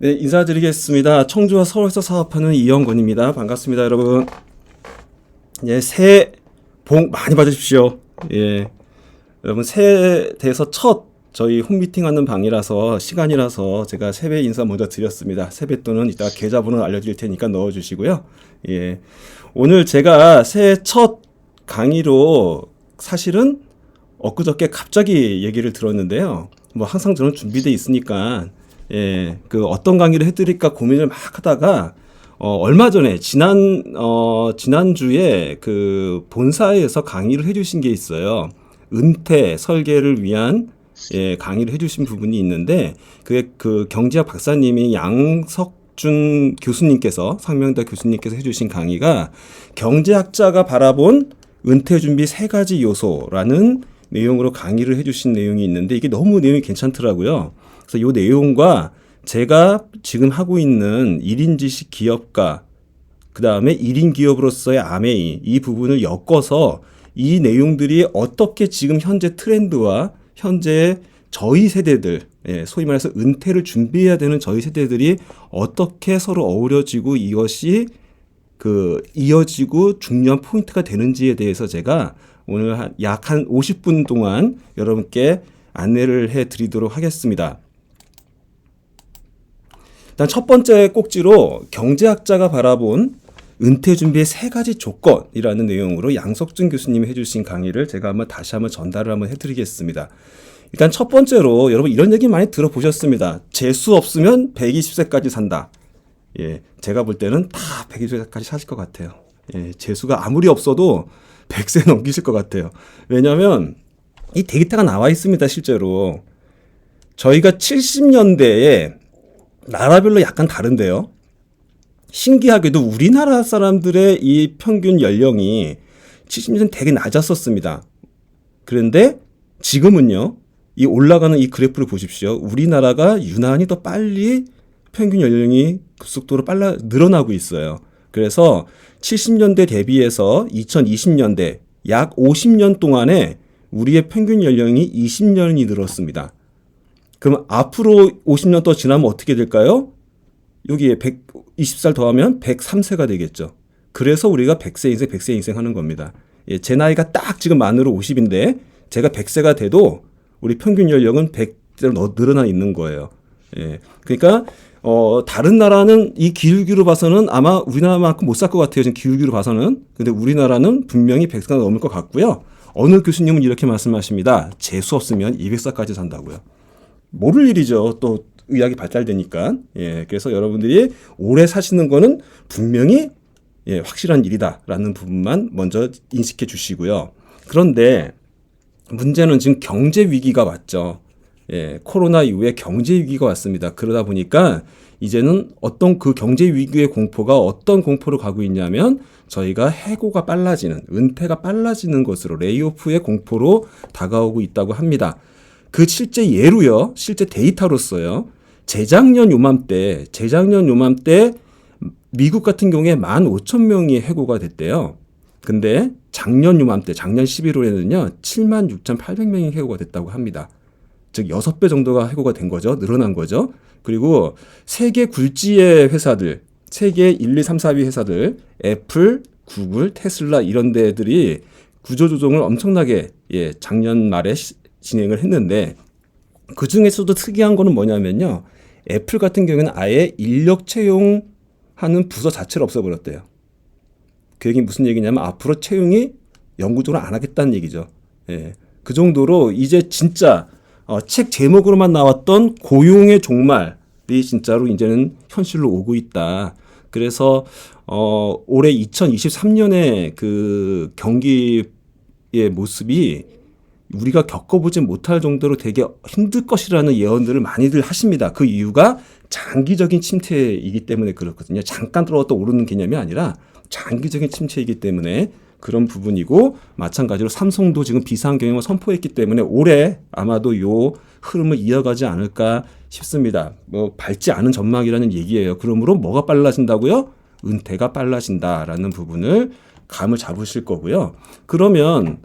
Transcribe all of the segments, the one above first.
네, 인사드리겠습니다. 청주와 서울에서 사업하는 이영건입니다. 반갑습니다, 여러분. 예, 새해 복 많이 받으십시오. 예, 여러분 새해에 대해서 첫 저희 홈미팅 하는 방이라서 시간이라서 제가 세배 인사 먼저 드렸습니다. 세뱃돈은 이따 계좌번호 알려드릴 테니까 넣어주시고요. 예, 오늘 제가 새해 첫 강의로 사실은 엊그저께 갑자기 얘기를 들었는데요. 뭐 항상 저는 준비돼 있으니까 그 어떤 강의를 해드릴까 고민을 막 하다가 얼마 전에 지난주에 그 본사에서 강의를 해주신 게 있어요. 은퇴 설계를 위한 강의를 해주신 부분이 있는데 그게 그 경제학 박사님이 양석준 교수님께서 상명대 교수님께서 해주신 강의가 경제학자가 바라본 은퇴 준비 세 가지 요소라는 내용으로 강의를 해주신 내용이 있는데 이게 너무 내용이 괜찮더라고요. 그래서 이 내용과 제가 지금 하고 있는 1인 지식 기업가, 그 다음에 1인 기업으로서의 아메이, 이 부분을 엮어서 이 내용들이 어떻게 지금 현재 트렌드와 현재 저희 세대들, 소위 말해서 은퇴를 준비해야 되는 저희 세대들이 어떻게 서로 어우러지고 이것이 이어지고 중요한 포인트가 되는지에 대해서 제가 오늘 약 한 50분 동안 여러분께 안내를 해 드리도록 하겠습니다. 일단 첫 번째 꼭지로 경제학자가 바라본 은퇴 준비의 세 가지 조건이라는 내용으로 양석준 교수님이 해주신 강의를 제가 다시 한번 전달을 한번 해드리겠습니다. 일단 첫 번째로 여러분 이런 얘기 많이 들어보셨습니다. 재수 없으면 120세까지 산다. 제가 볼 때는 다 120세까지 사실 것 같아요. 재수가 아무리 없어도 100세 넘기실 것 같아요. 왜냐하면 이 데이터가 나와 있습니다. 실제로 저희가 70년대에 나라별로 약간 다른데요. 신기하게도 우리나라 사람들의 이 평균 연령이 70년대는 되게 낮았었습니다. 그런데 지금은요. 이 올라가는 이 그래프를 보십시오. 우리나라가 유난히 더 빨리 평균 연령이 급속도로 늘어나고 있어요. 그래서 70년대 대비해서 2020년대 약 50년 동안에 우리의 평균 연령이 20년이 늘었습니다. 그럼 앞으로 50년 더 지나면 어떻게 될까요? 여기에 120살 더하면 103세가 되겠죠. 그래서 우리가 100세 인생, 100세 인생 하는 겁니다. 제 나이가 딱 지금 만으로 50인데 제가 100세가 돼도 우리 평균 연령은 100세로 늘어나 있는 거예요. 그러니까 다른 나라는 이 기울기로 봐서는 아마 우리나라만큼 못 살 것 같아요. 지금 기울기로 봐서는. 근데 우리나라는 분명히 100세가 넘을 것 같고요. 어느 교수님은 이렇게 말씀하십니다. 재수 없으면 200살까지 산다고요. 모를 일이죠. 또 의학이 발달되니까. 그래서 여러분들이 오래 사시는 거는 분명히 확실한 일이다라는 부분만 먼저 인식해 주시고요. 그런데 문제는 지금 경제 위기가 왔죠. 코로나 이후에 경제 위기가 왔습니다. 그러다 보니까 이제는 어떤 그 경제 위기의 공포가 어떤 공포로 가고 있냐면 저희가 해고가 빨라지는, 은퇴가 빨라지는 것으로 레이오프의 공포로 다가오고 있다고 합니다. 그 실제 예로요, 실제 데이터로서요, 재작년 요맘때 미국 같은 경우에 15,000명이 해고가 됐대요. 근데 작년 요맘때, 작년 11월에는요, 76,800명이 해고가 됐다고 합니다. 즉 6배 정도가 해고가 된 거죠. 늘어난 거죠. 그리고 세계 굴지의 회사들, 세계 1, 2, 3, 4위 회사들, 애플, 구글, 테슬라 이런 데들이 구조조정을 엄청나게 작년 말에 진행을 했는데 그 중에서도 특이한 거는 뭐냐면요. 애플 같은 경우에는 아예 인력 채용하는 부서 자체를 없애버렸대요. 그 얘기는 무슨 얘기냐면 앞으로 채용이 영구적으로 안 하겠다는 얘기죠. 그 정도로 이제 진짜 책 제목으로만 나왔던 고용의 종말이 진짜로 이제는 현실로 오고 있다. 그래서 올해 2023년에 그 경기의 모습이 우리가 겪어보지 못할 정도로 되게 힘들 것이라는 예언들을 많이들 하십니다. 그 이유가 장기적인 침체이기 때문에 그렇거든요. 잠깐 들어왔다 오르는 개념이 아니라 장기적인 침체이기 때문에 그런 부분이고, 마찬가지로 삼성도 지금 비상경영을 선포했기 때문에 올해 아마도 요 흐름을 이어가지 않을까 싶습니다. 뭐 밝지 않은 전망이라는 얘기예요. 그러므로 뭐가 빨라진다고요? 은퇴가 빨라진다라는 부분을 감을 잡으실 거고요. 그러면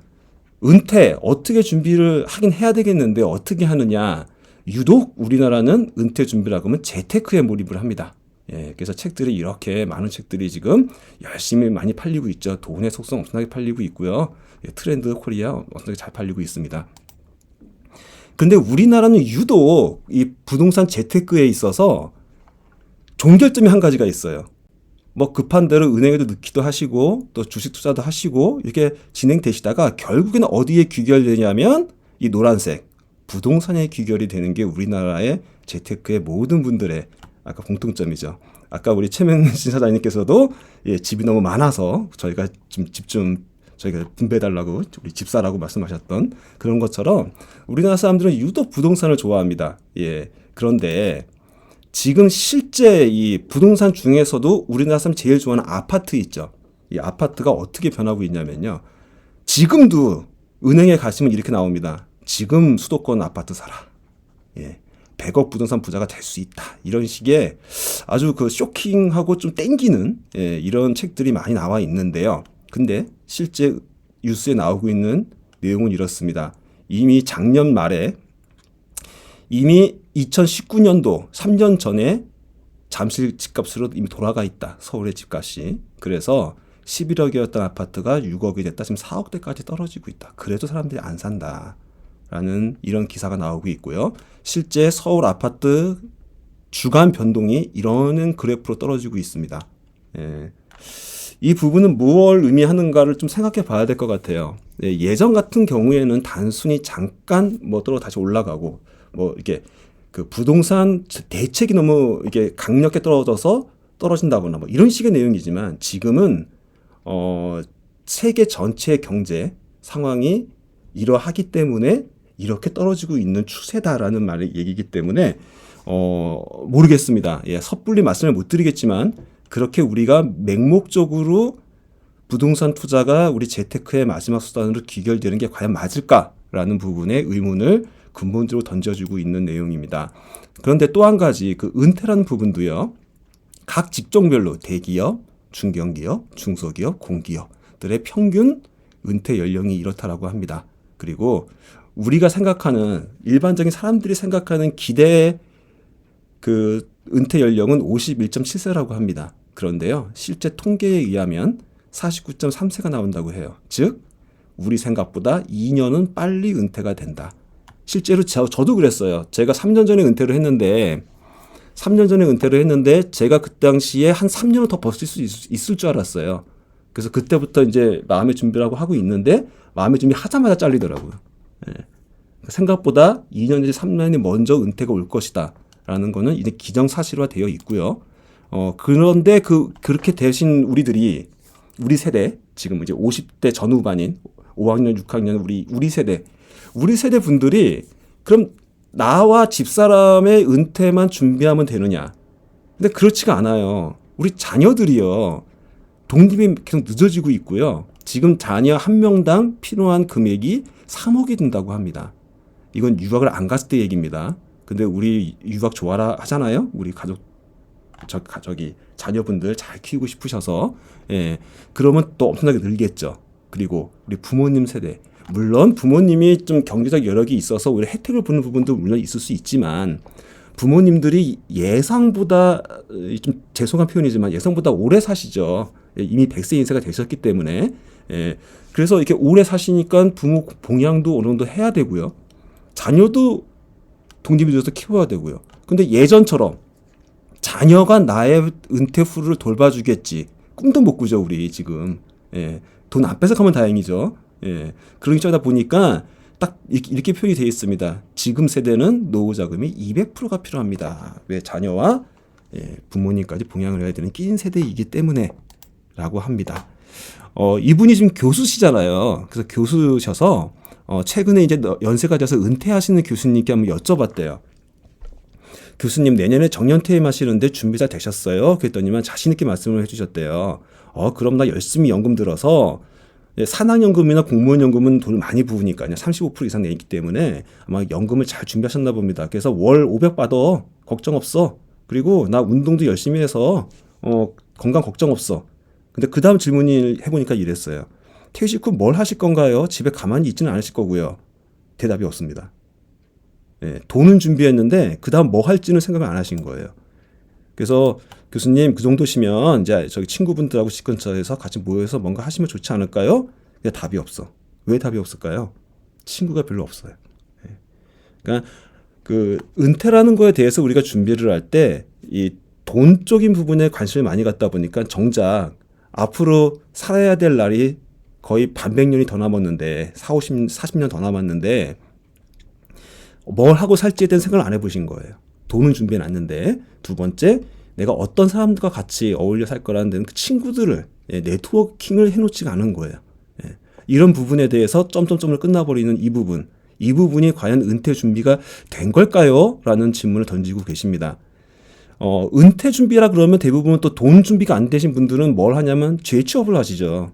은퇴 어떻게 준비를 하긴 해야 되겠는데 어떻게 하느냐? 유독 우리나라는 은퇴 준비라고 하면 재테크에 몰입을 합니다. 예, 그래서 책들이 이렇게 많은 책들이 지금 열심히 많이 팔리고 있죠. 돈의 속성 엄청나게 팔리고 있고요. 예, 트렌드 코리아 엄청나게 잘 팔리고 있습니다. 근데 우리나라는 유독 이 부동산 재테크에 있어서 종결점이 한 가지가 있어요. 뭐 급한 대로 은행에도 넣기도 하시고 또 주식 투자도 하시고 이렇게 진행되시다가 결국에는 어디에 귀결되냐면 이 노란색 부동산에 귀결이 되는 게 우리나라의 재테크의 모든 분들의 아까 공통점이죠. 아까 우리 최명신 사장님께서도 예, 집이 너무 많아서 저희가 좀 집 좀 저희가 분배해달라고 우리 집사라고 말씀하셨던 그런 것처럼 우리나라 사람들은 유독 부동산을 좋아합니다. 예, 그런데 지금 실제 이 부동산 중에서도 우리나라 사람 제일 좋아하는 아파트 있죠. 이 아파트가 어떻게 변하고 있냐면요. 지금도 은행에 가시면 이렇게 나옵니다. 지금 수도권 아파트 사라. 예. 100억 부동산 부자가 될 수 있다. 이런 식의 아주 그 쇼킹하고 좀 땡기는 예, 이런 책들이 많이 나와 있는데요. 근데 실제 뉴스에 나오고 있는 내용은 이렇습니다. 이미 작년 말에 이미 2019년도 3년 전에 잠실 집값으로 이미 돌아가 있다. 서울의 집값이. 그래서 11억이었던 아파트가 6억이 됐다. 지금 4억대까지 떨어지고 있다. 그래도 사람들이 안 산다. 라는 이런 기사가 나오고 있고요. 실제 서울 아파트 주간 변동이 이러는 그래프로 떨어지고 있습니다. 예. 이 부분은 무엇을 의미하는가를 좀 생각해 봐야 될 것 같아요. 예, 예전 같은 경우에는 단순히 잠깐 뭐 다시 올라가고 뭐 이렇게 그 부동산 대책이 너무 이게 강력하게 떨어져서 떨어진다거나 뭐 이런 식의 내용이지만 지금은 세계 전체의 경제 상황이 이러하기 때문에 이렇게 떨어지고 있는 추세다라는 말의 얘기이기 때문에 모르겠습니다. 예, 섣불리 말씀을 못 드리겠지만 그렇게 우리가 맹목적으로 부동산 투자가 우리 재테크의 마지막 수단으로 귀결되는 게 과연 맞을까라는 부분에 의문을 근본적으로 던져주고 있는 내용입니다. 그런데 또 한 가지 그 은퇴라는 부분도요. 각 직종별로 대기업, 중견기업, 중소기업, 공기업들의 평균 은퇴 연령이 이렇다라고 합니다. 그리고 우리가 생각하는 일반적인 사람들이 생각하는 기대 그 은퇴 연령은 51.7세라고 합니다. 그런데요. 실제 통계에 의하면 49.3세가 나온다고 해요. 즉 우리 생각보다 2년은 빨리 은퇴가 된다. 실제로 저도 그랬어요. 제가 3년 전에 은퇴를 했는데 제가 그 당시에 한 3년은 더 버틸 수 있을 줄 알았어요. 그래서 그때부터 이제 마음의 준비를 하고 있는데 마음의 준비 하자마자 잘리더라고요. 예. 생각보다 2년 내지 3년이 먼저 은퇴가 올 것이다. 라는 거는 이제 기정사실화 되어 있고요. 그런데 그렇게 되신 우리 세대, 지금 이제 50대 전후반인 5학년, 6학년 우리 세대 분들이 그럼 나와 집사람의 은퇴만 준비하면 되느냐? 근데 그렇지가 않아요. 우리 자녀들이요. 독립이 계속 늦어지고 있고요. 지금 자녀 한 명당 필요한 금액이 3억이 든다고 합니다. 이건 유학을 안 갔을 때 얘기입니다. 근데 우리 유학 좋아라 하잖아요. 우리 저기 자녀분들 잘 키우고 싶으셔서 예. 그러면 또 엄청나게 늘겠죠. 그리고 우리 부모님 세대 물론 부모님이 좀 경제적 여력이 있어서 오히려 혜택을 보는 부분도 물론 있을 수 있지만 부모님들이 예상보다 좀 죄송한 표현이지만 예상보다 오래 사시죠. 이미 100세 인세가 되셨기 때문에 예. 그래서 이렇게 오래 사시니까 부모 봉양도 어느 정도 해야 되고요. 자녀도 독립이 돼서 키워야 되고요. 근데 예전처럼 자녀가 나의 은퇴 후를 돌봐주겠지. 꿈도 못 꾸죠, 우리 지금. 예. 돈 안 뺏어가면 다행이죠. 예. 그러다 보니까 딱 이렇게 표현이 되어 있습니다. 지금 세대는 노후 자금이 200%가 필요합니다. 왜 자녀와 부모님까지 봉양을 해야 되는 끼인 세대이기 때문에 라고 합니다. 이분이 지금 교수시잖아요. 그래서 교수셔서 최근에 이제 연세가 돼서 은퇴하시는 교수님께 한번 여쭤봤대요. 교수님 내년에 정년퇴임하시는데 준비 잘 되셨어요? 그랬더니만 자신 있게 말씀을 해주셨대요. 그럼 나 열심히 연금 들어서 산학연금이나 공무원연금은 돈을 많이 부으니까요. 35% 이상 내기 때문에 아마 연금을 잘 준비하셨나 봅니다. 그래서 월 500 받아. 걱정 없어. 그리고 나 운동도 열심히 해서 건강 걱정 없어. 근데 그 다음 질문을 해보니까 이랬어요. 퇴직 후 뭘 하실 건가요? 집에 가만히 있지는 않으실 거고요. 대답이 없습니다. 예, 돈은 준비했는데 그다음 뭐 할지는 생각을 안 하신 거예요. 그래서 교수님 그 정도시면 이제 저기 친구분들하고 집 근처에서 같이 모여서 뭔가 하시면 좋지 않을까요? 근데 답이 없어. 왜 답이 없을까요? 친구가 별로 없어요. 예. 그러니까 그 은퇴라는 거에 대해서 우리가 준비를 할 때 이 돈적인 부분에 관심을 많이 갖다 보니까 정작 앞으로 살아야 될 날이 거의 반백년이 더 남았는데 40년 더 남았는데 뭘 하고 살지에 대한 생각을 안 해보신 거예요. 돈은 준비해 놨는데 두 번째 내가 어떤 사람들과 같이 어울려 살 거라는 데는 그 친구들을 네트워킹을 해놓지가 않은 거예요. 예. 이런 부분에 대해서 점점점을 끝나버리는 이 부분이 과연 은퇴 준비가 된 걸까요? 라는 질문을 던지고 계십니다. 은퇴 준비라 그러면 대부분 또 돈 준비가 안 되신 분들은 뭘 하냐면 재취업을 하시죠.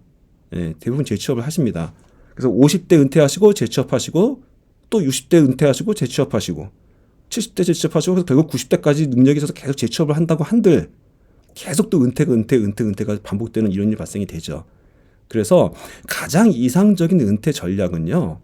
예, 대부분 재취업을 하십니다. 그래서 50대 은퇴하시고 재취업하시고 또 60대 은퇴하시고 재취업하시고 70대 재취업하시고 그래서 결국 90대까지 능력이 있어서 계속 재취업을 한다고 한들 계속 또 은퇴가 반복되는 이런 일이 발생이 되죠. 그래서 가장 이상적인 은퇴 전략은요.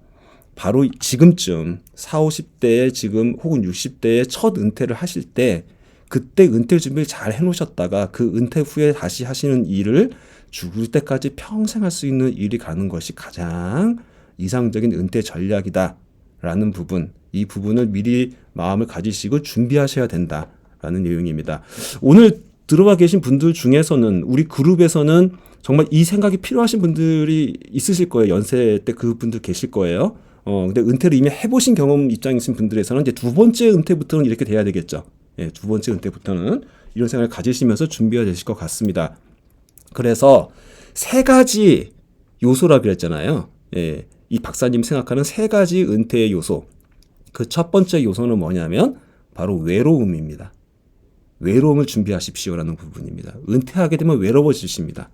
바로 지금쯤 40, 50대에 지금 혹은 60대에 첫 은퇴를 하실 때 그때 은퇴 준비를 잘 해놓으셨다가 그 은퇴 후에 다시 하시는 일을 죽을 때까지 평생 할 수 있는 일이 가는 것이 가장 이상적인 은퇴 전략이다라는 부분, 이 부분을 미리 마음을 가지시고 준비하셔야 된다라는 내용입니다. 오늘 들어와 계신 분들 중에서는 우리 그룹에서는 정말 이 생각이 필요하신 분들이 있으실 거예요. 연세 때 그분들 계실 거예요. 근데 은퇴를 이미 해보신 경험 입장이신 분들에서는 이제 두 번째 은퇴부터는 이렇게 돼야 되겠죠. 예, 두 번째 은퇴부터는 이런 생각을 가지시면서 준비가 되실 것 같습니다. 그래서 세 가지 요소라 그랬잖아요. 예, 이 박사님 생각하는 세 가지 은퇴의 요소. 그 첫 번째 요소는 뭐냐면 바로 외로움입니다. 외로움을 준비하십시오라는 부분입니다. 은퇴하게 되면 외로워지십니다.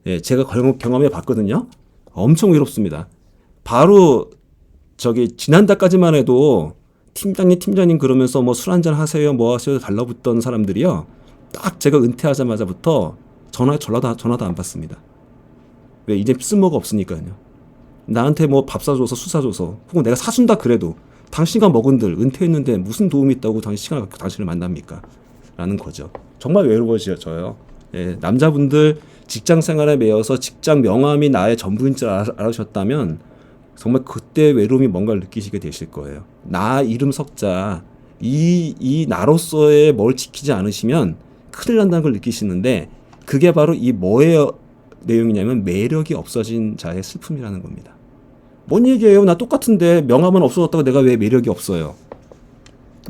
예, 제가 경험해 봤거든요. 엄청 외롭습니다. 바로 지난달까지만 해도 팀장님 그러면서 뭐 술 한잔 하세요 뭐 하세요 달라붙던 사람들이요. 딱 제가 은퇴하자마자부터 전화도 안 받습니다. 왜? 이제 쓸모가 없으니까요. 나한테 뭐 밥 사줘서 술 사줘서 혹은 내가 사준다 그래도 당신과 먹은들 은퇴했는데 무슨 도움이 있다고 시간을 갖고 당신을 만납니까? 라는 거죠. 정말 외로워져요. 예, 남자분들 직장 생활에 매여서 직장 명함이 나의 전부인 줄 알으셨다면 정말 그때 외로움이 뭔가를 느끼시게 되실 거예요. 나 이름 석자 이 나로서의 뭘 지키지 않으시면 큰일 난다는 걸 느끼시는데 그게 바로 이 뭐의 내용이냐면 매력이 없어진 자의 슬픔이라는 겁니다. 뭔 얘기예요? 나 똑같은데 명함은 없어졌다고 내가 왜 매력이 없어요?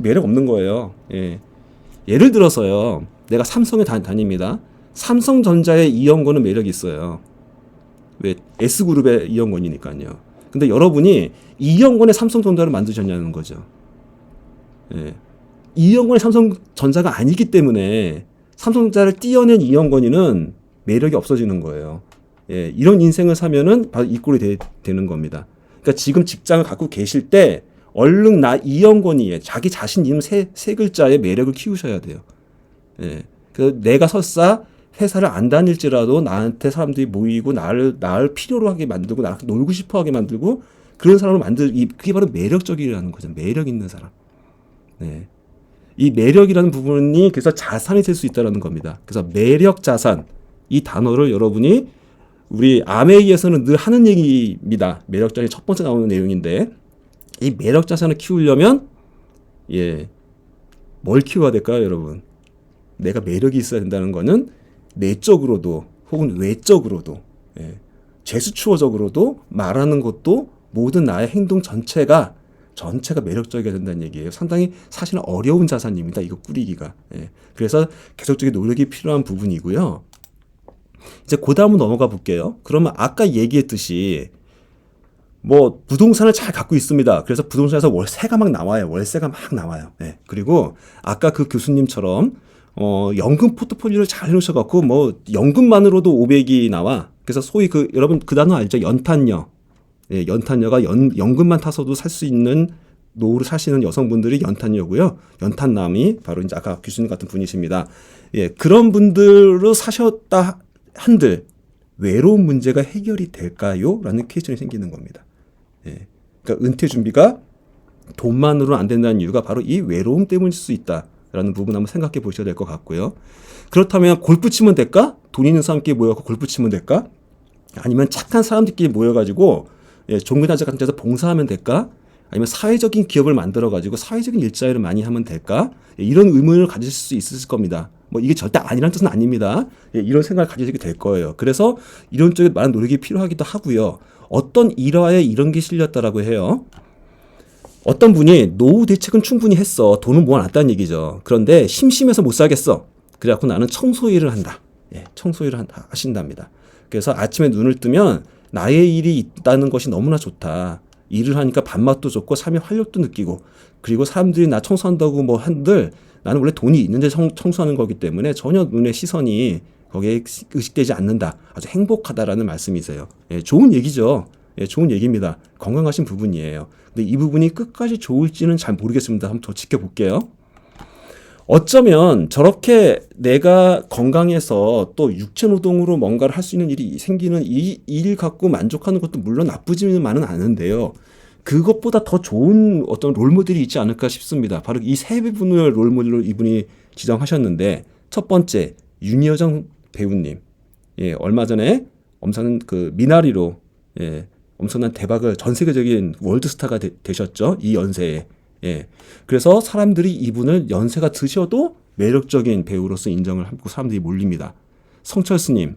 매력 없는 거예요. 예. 예를 들어서요. 내가 삼성에 다닙니다. 삼성전자의 이영건은 매력이 있어요. 왜? S그룹의 이영건이니까요. 근데 여러분이 이영건의 삼성전자를 만드셨냐는 거죠. 예. 이영건의 삼성전자가 아니기 때문에 삼성전자를 띄어낸 이영건이는 매력이 없어지는 거예요. 예. 이런 인생을 사면은 바로 이 꼴이 되는 겁니다. 그러니까 지금 직장을 갖고 계실 때 얼른 나 이영건이에 자기 자신 이름 세 글자의 매력을 키우셔야 돼요. 예. 그 내가 설사 회사를 안 다닐지라도 나한테 사람들이 모이고 나를 필요로 하게 만들고 나를 놀고 싶어 하게 만들고 그런 사람을 그게 바로 매력적이라는 거죠. 매력 있는 사람. 네. 이 매력이라는 부분이 그래서 자산이 될 수 있다는 겁니다. 그래서 매력 자산 이 단어를 여러분이 우리 아메이에서는 늘 하는 얘기입니다. 매력 자산이 첫 번째 나오는 내용인데 이 매력 자산을 키우려면 뭘 키워야 될까요, 여러분? 내가 매력이 있어야 된다는 거는 내적으로도 혹은 외적으로도 제스처적으로도 말하는 것도 모든 나의 행동 전체가 매력적이어야 된다는 얘기예요. 상당히 사실은 어려운 자산입니다. 이거 꾸리기가. 그래서 계속적인 노력이 필요한 부분이고요. 이제 그 다음으로 넘어가 볼게요. 그러면 아까 얘기했듯이 뭐 부동산을 잘 갖고 있습니다. 그래서 부동산에서 월세가 막 나와요. 그리고 아까 그 교수님처럼 연금 포트폴리오를 잘 해놓으셔갖고, 뭐, 연금만으로도 500이 나와. 그래서 소위 여러분 그 단어 알죠? 연탄녀. 예, 연탄녀가 연금만 타서도 살 수 있는 노후를 사시는 여성분들이 연탄녀고요. 연탄남이 바로 이제 아까 교수님 같은 분이십니다. 예, 그런 분들로 사셨다 한들, 외로운 문제가 해결이 될까요? 라는 퀘스천이 생기는 겁니다. 예. 그러니까 은퇴 준비가 돈만으로 안 된다는 이유가 바로 이 외로움 때문일 수 있다라는 부분 한번 생각해 보셔야 될 것 같고요. 그렇다면 골프 치면 될까? 돈 있는 사람끼리 모여서 골프 치면 될까? 아니면 착한 사람들끼리 모여가지고 종교단체 같은 데서 봉사하면 될까? 아니면 사회적인 기업을 만들어가지고 사회적인 일자리를 많이 하면 될까? 이런 의문을 가지실 수 있을 겁니다. 뭐 이게 절대 아니라는 뜻은 아닙니다. 이런 생각을 가지게 될 거예요. 그래서 이런 쪽에 많은 노력이 필요하기도 하고요. 어떤 일화에 이런 게 실렸다라고 해요. 어떤 분이 노후 대책은 충분히 했어. 돈은 모아놨다는 얘기죠. 그런데 심심해서 못 살겠어. 그래갖고 나는 청소 일을 한다. 청소 일을 하신답니다. 그래서 아침에 눈을 뜨면 나의 일이 있다는 것이 너무나 좋다. 일을 하니까 밥맛도 좋고 삶의 활력도 느끼고, 그리고 사람들이 나 청소한다고 뭐 한들 나는 원래 돈이 있는데 청소하는 거기 때문에 전혀 눈의 시선이 거기에 의식되지 않는다. 아주 행복하다라는 말씀이세요. 좋은 얘기죠. 좋은 얘기입니다. 건강하신 부분이에요. 근데 이 부분이 끝까지 좋을지는 잘 모르겠습니다. 한번 더 지켜볼게요. 어쩌면 저렇게 내가 건강해서 또 육체노동으로 뭔가를 할 수 있는 일이 생기는 이 일 갖고 만족하는 것도 물론 나쁘지만은 않은데요. 그것보다 더 좋은 어떤 롤모델이 있지 않을까 싶습니다. 바로 이 세 분을 롤모델로 이분이 지정하셨는데, 첫 번째 윤여정 배우님, 얼마 전에 엄청난 그 미나리로 엄청난 대박을, 전 세계적인 월드스타가 되셨죠. 이 연세에. 그래서 사람들이 이분을 연세가 드셔도 매력적인 배우로서 인정을 하고 사람들이 몰립니다. 성철스님,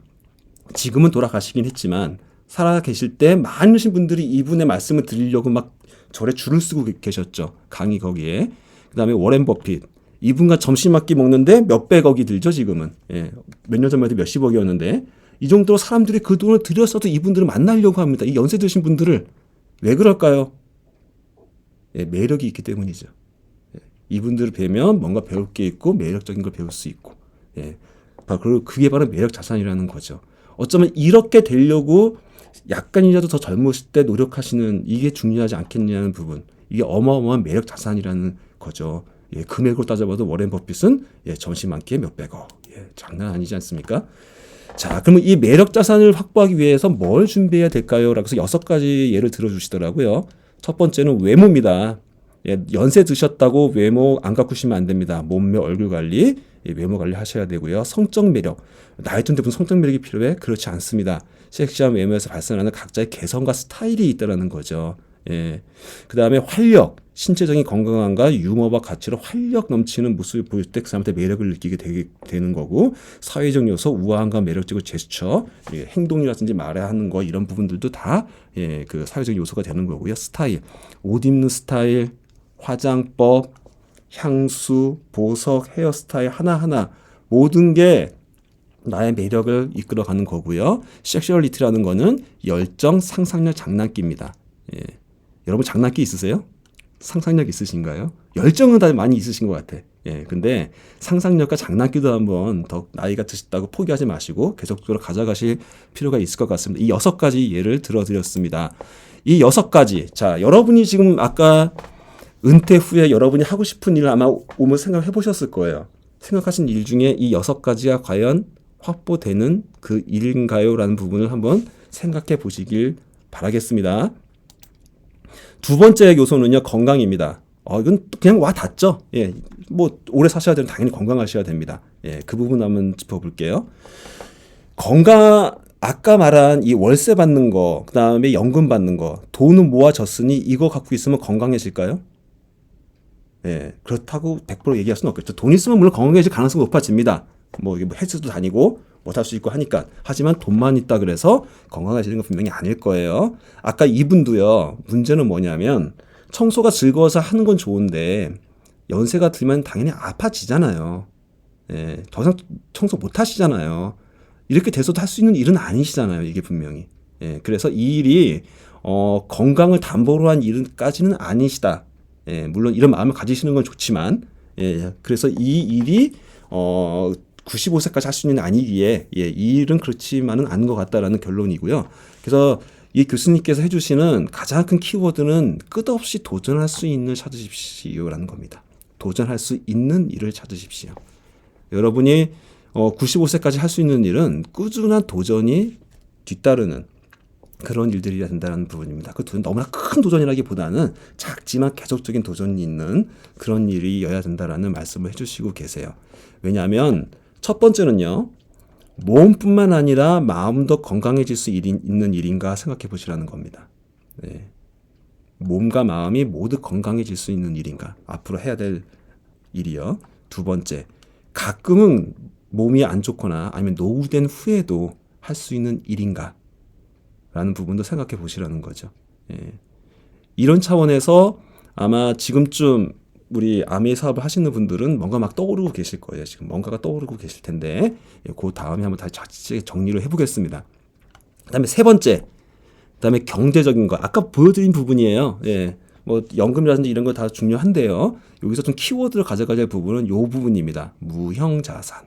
지금은 돌아가시긴 했지만 살아 계실 때 많으신 분들이 이분의 말씀을 들으려고 막 절에 줄을 쓰고 계셨죠. 강의 거기에. 그 다음에 워렌 버핏, 이분과 점심 한 끼 먹는데 몇백억이 들죠 지금은. 몇 년 전만 해도 몇십억이었는데 이 정도로 사람들이 그 돈을 들여서도 이분들을 만나려고 합니다. 이 연세 드신 분들을. 왜 그럴까요? 매력이 있기 때문이죠. 이분들을 뵈면 뭔가 배울 게 있고 매력적인 걸 배울 수 있고, 그리고 그게 바로 매력 자산이라는 거죠. 어쩌면 이렇게 되려고 약간이라도 더 젊으실 때 노력하시는 이게 중요하지 않겠냐는 부분, 이게 어마어마한 매력 자산이라는 거죠. 금액으로 따져봐도 워렌 버핏은 점심 한 끼에 몇백억, 장난 아니지 않습니까? 자, 그러면 이 매력 자산을 확보하기 위해서 뭘 준비해야 될까요? 라고 해서 6가지 예를 들어주시더라고요. 첫 번째는 외모입니다. 연세 드셨다고 외모 안 가꾸시면 안 됩니다. 몸매, 얼굴 관리, 외모 관리 하셔야 되고요. 성적 매력. 나이 든 대부분 성적 매력이 필요해? 그렇지 않습니다. 섹시한 외모에서 발생하는 각자의 개성과 스타일이 있다는 거죠. 그 다음에 활력. 신체적인 건강함과 유머와 가치로 활력 넘치는 모습을 보일 때 그 사람한테 매력을 느끼게 되는 거고, 사회적 요소, 우아함과 매력적인 제스처, 행동이라든지 말해야 하는 거, 이런 부분들도 다 그 사회적 요소가 되는 거고요. 스타일, 옷 입는 스타일, 화장법, 향수, 보석, 헤어스타일 하나하나 모든 게 나의 매력을 이끌어가는 거고요. 섹슈얼리티라는 거는 열정, 상상력, 장난기입니다. 여러분 장난기 있으세요? 상상력 있으신가요? 열정은 다 많이 있으신 것 같아. 근데 상상력과 장난기도 한번 더 나이가 드셨다고 포기하지 마시고 계속적으로 가져가실 필요가 있을 것 같습니다. 이 6가지 예를 들어드렸습니다. 이 6가지. 자, 여러분이 지금 아까 은퇴 후에 여러분이 하고 싶은 일을 아마 오면 생각해 보셨을 거예요. 생각하신 일 중에 이 6가지가 과연 확보되는 그 일인가요? 라는 부분을 한번 생각해 보시길 바라겠습니다. 두 번째 요소는요, 건강입니다. 이건 그냥 와 닿죠. 뭐 오래 사셔야 되면 당연히 건강하셔야 됩니다. 그 부분 한번 짚어볼게요. 건강, 아까 말한 이 월세 받는 거, 그 다음에 연금 받는 거, 돈은 모아졌으니 이거 갖고 있으면 건강해질까요? 그렇다고 100% 얘기할 수는 없겠죠. 돈 있으면 물론 건강해질 가능성이 높아집니다. 뭐 헬스도 다니고 못 할 수 있고 하니까. 하지만 돈만 있다 그래서 건강해지는 건 분명히 아닐 거예요. 아까 이분도요, 문제는 뭐냐면 청소가 즐거워서 하는 건 좋은데 연세가 들면 당연히 아파지잖아요. 더 이상 청소 못 하시잖아요. 이렇게 돼서도 할 수 있는 일은 아니시잖아요. 이게 분명히. 그래서 이 일이 건강을 담보로 한 일까지는 아니시다. 물론 이런 마음을 가지시는 건 좋지만, 그래서 이 일이 95세까지 할 수 있는 아니기에 이 일은 그렇지만은 않은 것 같다라는 결론이고요. 그래서 이 교수님께서 해주시는 가장 큰 키워드는 끝없이 도전할 수 있는 일을 찾으십시오라는 겁니다. 도전할 수 있는 일을 찾으십시오. 여러분이 95세까지 할 수 있는 일은 꾸준한 도전이 뒤따르는, 그런 일들이 된다는 부분입니다. 그 너무나 큰 도전이라기보다는 작지만 계속적인 도전이 있는 그런 일이어야 된다라는 말씀을 해주시고 계세요. 왜냐하면 첫 번째는요. 몸뿐만 아니라 마음도 건강해질 수 있는 일인가 생각해 보시라는 겁니다. 네. 몸과 마음이 모두 건강해질 수 있는 일인가? 앞으로 해야 될 일이요. 두 번째, 가끔은 몸이 안 좋거나 아니면 노후된 후에도 할 수 있는 일인가? 라는 부분도 생각해 보시라는 거죠. 예. 이런 차원에서 아마 지금쯤 우리 아메 사업을 하시는 분들은 뭔가 막 떠오르고 계실 거예요. 지금 뭔가가 떠오르고 계실 텐데 그 다음에 한번 다시 정리를 해보겠습니다. 그다음에 세 번째, 그다음에 경제적인 거. 아까 보여드린 부분이에요. 예. 뭐 연금이라든지 이런 거 다 중요한데요. 여기서 좀 키워드를 가져가야 할 부분은 이 부분입니다. 무형자산.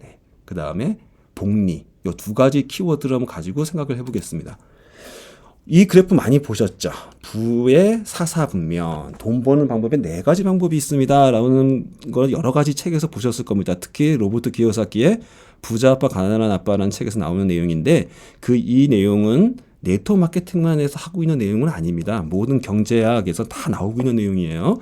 네. 그다음에 복리. 이 두 가지 키워드를 한번 가지고 생각을 해보겠습니다. 이 그래프 많이 보셨죠? 부의 사사분면, 돈 버는 방법에 네 가지 방법이 있습니다. 라는 걸 여러 가지 책에서 보셨을 겁니다. 특히 로버트 기요사키의 부자 아빠 가난한 아빠라는 책에서 나오는 내용인데 이 내용은 네트워크 마케팅만 해서 하고 있는 내용은 아닙니다. 모든 경제학에서 다 나오고 있는 내용이에요.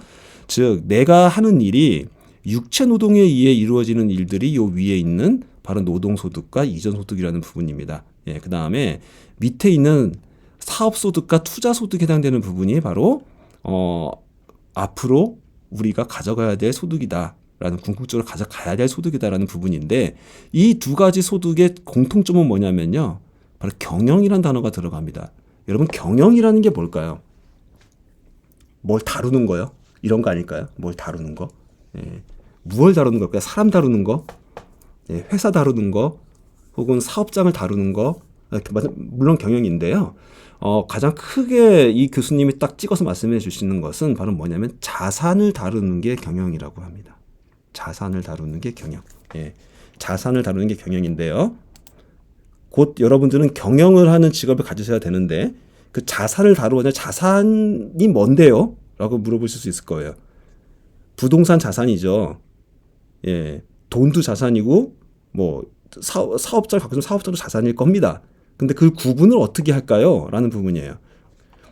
즉 내가 하는 일이 육체 노동에 의해 이루어지는 일들이 요 위에 있는 바로 노동소득과 이전소득이라는 부분입니다. 예, 그 다음에 밑에 있는 사업소득과 투자소득에 해당되는 부분이 바로 앞으로 우리가 가져가야 될 소득이다. 라는 궁극적으로 가져가야 될 소득이다라는 부분인데 이 두 가지 소득의 공통점은 뭐냐면요. 바로 경영이라는 단어가 들어갑니다. 여러분 경영이라는 게 뭘까요? 뭘 다루는 거요? 이런 거 아닐까요? 뭘 다루는 거? 예. 무엇을 다루는 걸까요? 사람 다루는 거? 예. 회사 다루는 거? 혹은 사업장을 다루는 거? 물론 경영인데요. 가장 크게 이 교수님이 딱 찍어서 말씀해 주시는 것은 바로 뭐냐면 자산을 다루는 게 경영이라고 합니다. 자산을 다루는 게 경영. 예. 자산을 다루는 게 경영인데요. 곧 여러분들은 경영을 하는 직업을 가지셔야 되는데 그 자산을 다루는 자산이 뭔데요? 라고 물어보실 수 있을 거예요. 부동산 자산이죠. 예. 돈도 자산이고 뭐 사업자를 갖고 있는 사업자도 자산일 겁니다. 근데 그 구분을 어떻게 할까요? 라는 부분이에요.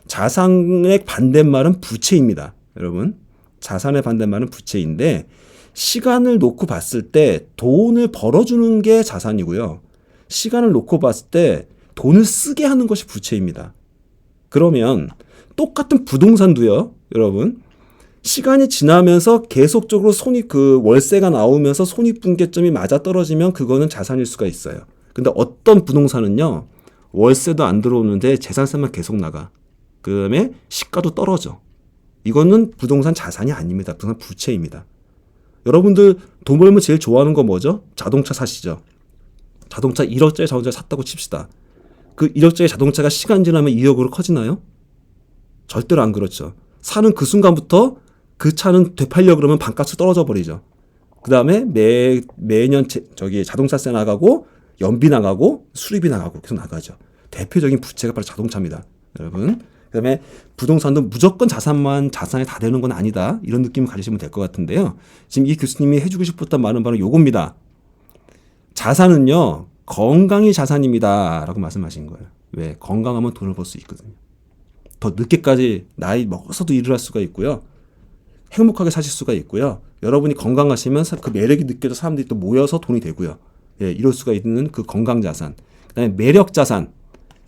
자산의 반대말은 부채입니다. 여러분. 자산의 반대말은 부채인데 시간을 놓고 봤을 때 돈을 벌어주는 게 자산이고요. 시간을 놓고 봤을 때 돈을 쓰게 하는 것이 부채입니다. 그러면 똑같은 부동산도요. 여러분. 시간이 지나면서 계속적으로 월세가 나오면서 손익분기점이 맞아떨어지면 그거는 자산일 수가 있어요. 근데 어떤 부동산은요. 월세도 안 들어오는데 재산세만 계속 나가. 그 다음에 시가도 떨어져. 이거는 부동산 자산이 아닙니다. 부동산 부채입니다. 여러분들 돈 벌면 제일 좋아하는 거 뭐죠? 자동차 사시죠. 자동차 1억짜리 자동차 샀다고 칩시다. 그 1억짜리 자동차가 시간 지나면 2억으로 커지나요? 절대로 안 그렇죠. 사는 그 순간부터 그 차는 되팔려 그러면 반값으로 떨어져 버리죠. 그 다음에 매년 자동차세 나가고 연비 나가고 수리비 나가고 계속 나가죠. 대표적인 부채가 바로 자동차입니다. 여러분. 그 다음에 부동산도 무조건 자산이 다 되는 건 아니다. 이런 느낌을 가지시면 될 것 같은데요. 지금 이 교수님이 해주고 싶었던 말은 바로 요겁니다. 자산은요. 건강이 자산입니다. 라고 말씀하신 거예요. 왜? 건강하면 돈을 벌 수 있거든요. 더 늦게까지 나이 먹어서도 일을 할 수가 있고요. 행복하게 사실 수가 있고요. 여러분이 건강하시면 그 매력이 느껴져 사람들이 또 모여서 돈이 되고요. 예, 이럴 수가 있는 그 건강 자산. 그다음에 매력 자산.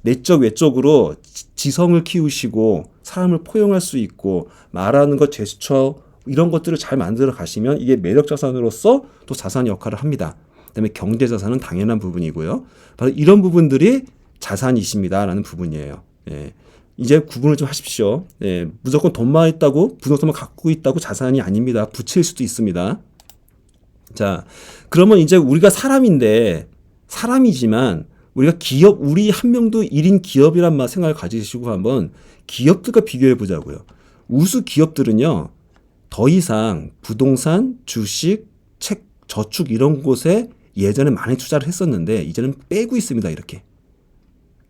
내적 외적으로 지성을 키우시고 사람을 포용할 수 있고 말하는 것 제스처 이런 것들을 잘 만들어 가시면 이게 매력 자산으로서 또 자산 역할을 합니다. 그다음에 경제 자산은 당연한 부분이고요. 바로 이런 부분들이 자산이십니다라는 부분이에요. 예. 이제 구분을 좀 하십시오. 예. 무조건 돈만 있다고 부동산만 갖고 있다고 자산이 아닙니다. 부채일 수도 있습니다. 자, 그러면 이제 우리가 사람이지만 우리가 우리 한 명도 1인 기업이란 생각을 가지시고 한번 기업들과 비교해 보자고요. 우수 기업들은요, 더 이상 부동산, 주식, 책, 저축 이런 곳에 예전에 많이 투자를 했었는데 이제는 빼고 있습니다. 이렇게.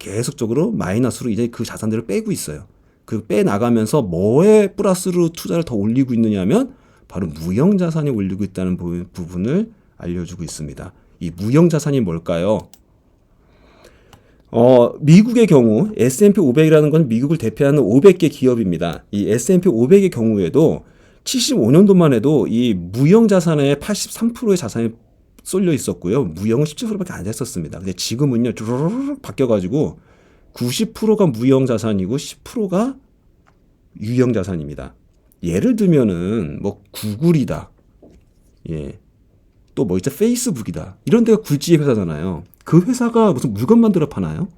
계속적으로 마이너스로 이제 그 자산들을 빼고 있어요. 그 빼나가면서 뭐에 플러스로 투자를 더 올리고 있느냐면 바로 무형자산에 올리고 있다는 부분을 알려주고 있습니다. 이 무형자산이 뭘까요? 미국의 경우 S&P 500이라는 건 미국을 대표하는 500개 기업입니다. 이 S&P 500의 경우에도 75년도만 해도 이 무형 자산의 83%의 자산이 쏠려 있었고요. 무형은 17%밖에 안 됐었습니다. 근데 지금은요, 쭈르르륵 바뀌어가지고 90%가 무형 자산이고 10%가 유형 자산입니다. 예를 들면은 뭐 구글이다, 예, 또 뭐 있죠, 페이스북이다. 이런 데가 굴지의 회사잖아요. 그 회사가 무슨 물건 만들어 파나요?